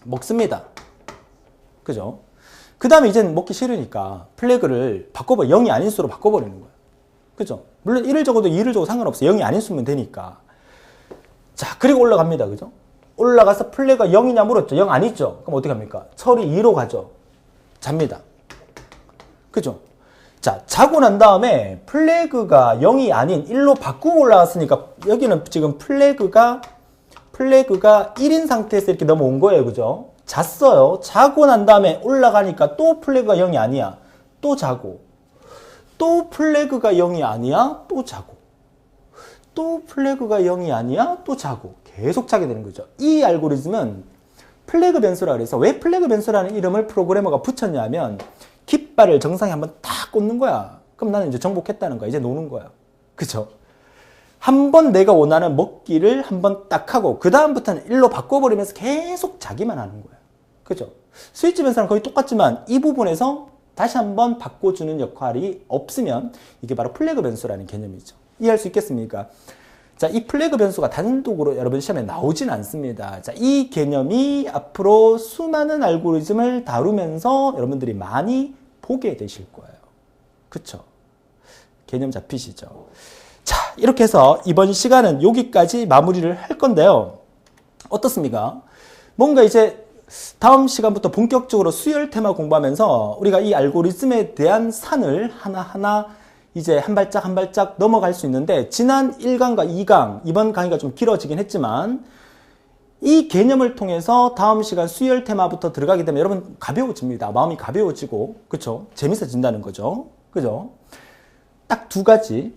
먹습니다. 그죠? 그 다음에 이제는 먹기 싫으니까 플래그를 0이 아닌 수로 바꿔버리는 거예요. 그죠? 물론 1을 적어도 2를 적어도 상관없어요. 0이 아닌 수면 되니까. 자, 그리고 올라갑니다. 그죠? 올라가서 플래그가 0이냐 물었죠. 0 아니죠? 그럼 어떻게 합니까? 처리 2로 가죠. 잡니다. 그죠? 자, 자고 난 다음에 플래그가 0이 아닌 1로 바꾸고 올라왔으니까 여기는 지금 플래그가 1인 상태에서 이렇게 넘어온 거예요. 그죠? 잤어요. 자고 난 다음에 올라가니까 또 플래그가 0이 아니야. 또 자고. 또 플래그가 0이 아니야. 또 자고. 또 플래그가 0이 아니야. 또 자고. 계속 자게 되는 거죠. 이 알고리즘은 플래그 변수라 그래서 왜 플래그 변수라는 이름을 프로그래머가 붙였냐면 깃발을 정상에 한번 딱 꽂는 거야. 그럼 나는 이제 정복했다는 거야. 이제 노는 거야. 그죠? 한번 내가 원하는 먹기를 한번 딱 하고 그 다음부터는 1로 바꿔버리면서 계속 자기만 하는 거야. 그죠? 스위치 변수랑 거의 똑같지만 이 부분에서 다시 한번 바꿔주는 역할이 없으면 이게 바로 플래그 변수라는 개념이죠. 이해할 수 있겠습니까? 자, 이 플래그 변수가 단독으로 여러분 시험에 나오진 않습니다. 자, 이 개념이 앞으로 수많은 알고리즘을 다루면서 여러분들이 많이 보게 되실 거예요. 그쵸? 개념 잡히시죠? 자, 이렇게 해서 이번 시간은 여기까지 마무리를 할 건데요. 어떻습니까? 뭔가 이제 다음 시간부터 본격적으로 수열 테마 공부하면서 우리가 이 알고리즘에 대한 산을 하나하나 이제 한 발짝 한 발짝 넘어갈 수 있는데 지난 1강과 2강, 이번 강의가 좀 길어지긴 했지만 이 개념을 통해서 다음 시간 수열 테마부터 들어가게 되면 여러분 가벼워집니다. 마음이 가벼워지고, 그쵸? 재밌어진다는 거죠. 그죠? 딱 두 가지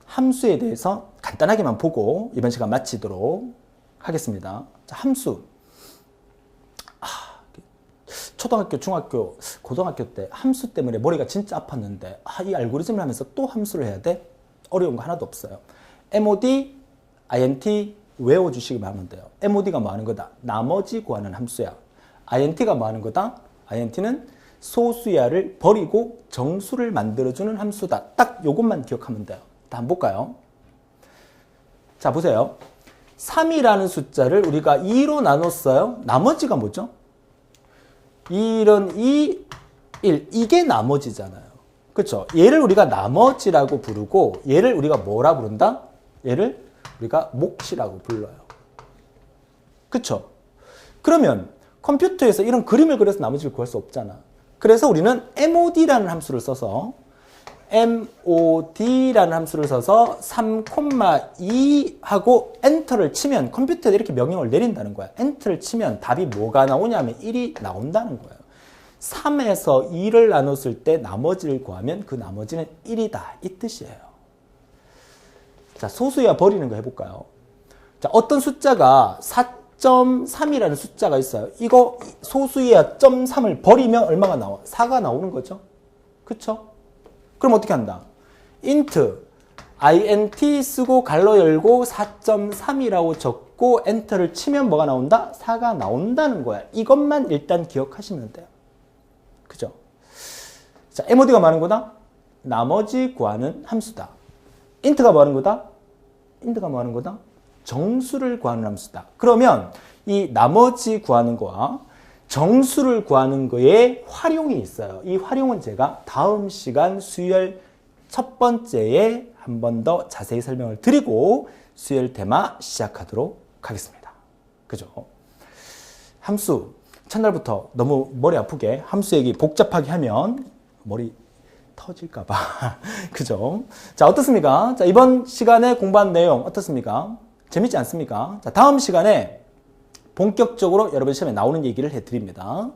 함수에 대해서 간단하게만 보고 이번 시간 마치도록 하겠습니다. 자, 함수. 초등학교, 중학교, 고등학교 때 함수 때문에 머리가 진짜 아팠는데 이 알고리즘을 하면서 또 함수를 해야 돼? 어려운 거 하나도 없어요. MOD, INT 외워주시기만 하면 돼요. MOD가 뭐 하는 거다? 나머지 구하는 함수야. INT가 뭐 하는 거다? INT는 소수야를 버리고 정수를 만들어주는 함수다. 딱 요것만 기억하면 돼요. 다 한번 볼까요? 자, 보세요. 3이라는 숫자를 우리가 2로 나눴어요. 나머지가 뭐죠? 1은 2, 1. 이게 나머지잖아요. 그렇죠? 얘를 우리가 나머지라고 부르고 얘를 우리가 뭐라 부른다? 얘를 우리가 몫이라고 불러요. 그렇죠? 그러면 컴퓨터에서 이런 그림을 그려서 나머지를 구할 수 없잖아. 그래서 우리는 MOD라는 함수를 써서 MOD라는 함수를 써서 3,2 하고 엔터를 치면 컴퓨터에 이렇게 명령을 내린다는 거야. 엔터를 치면 답이 뭐가 나오냐면 1이 나온다는 거예요. 3에서 2를 나눴을 때 나머지를 구하면 그 나머지는 1이다. 이 뜻이에요. 자, 소수야 버리는 거 해볼까요? 자, 어떤 숫자가 4.3이라는 숫자가 있어요. 이거 소수야 0.3을 버리면 얼마가 나와? 4가 나오는 거죠. 그쵸? 그럼 어떻게 한다? int, int 쓰고 갈로 열고 4.3이라고 적고 엔터를 치면 뭐가 나온다? 4가 나온다는 거야. 이것만 일단 기억하시면 돼요. 그죠? 자, MOD가 뭐 하는 거다? 나머지 구하는 함수다. int가 뭐 하는 거다? int가 뭐 하는 거다? 정수를 구하는 함수다. 그러면 이 나머지 구하는 거와 정수를 구하는 거에 활용이 있어요. 이 활용은 제가 다음 시간 수열 첫 번째에 한 번 더 자세히 설명을 드리고 수열 테마 시작하도록 하겠습니다. 그죠? 함수 첫날부터 너무 머리 아프게 함수 얘기 복잡하게 하면 머리 터질까봐. 그죠? 자, 어떻습니까? 자, 이번 시간에 공부한 내용 어떻습니까? 재밌지 않습니까? 자, 다음 시간에 본격적으로 여러분 시험에 나오는 얘기를 해드립니다.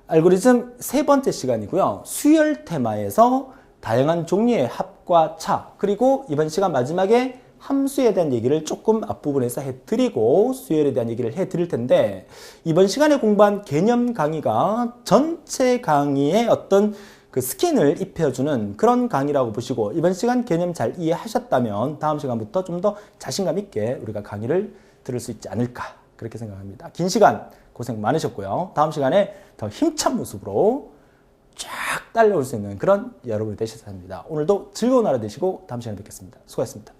알고리즘 세 번째 시간이고요. 수열 테마에서 다양한 종류의 합과 차, 그리고 이번 시간 마지막에 함수에 대한 얘기를 조금 앞부분에서 해드리고 수열에 대한 얘기를 해드릴 텐데, 이번 시간에 공부한 개념 강의가 전체 강의의 어떤 그 스킨을 입혀주는 그런 강의라고 보시고, 이번 시간 개념 잘 이해하셨다면 다음 시간부터 좀 더 자신감 있게 우리가 강의를 들을 수 있지 않을까, 그렇게 생각합니다. 긴 시간 고생 많으셨고요. 다음 시간에 더 힘찬 모습으로 쫙 달려올 수 있는 그런 여러분이 되셔야 합니다. 오늘도 즐거운 하루 되시고 다음 시간에 뵙겠습니다. 수고하셨습니다.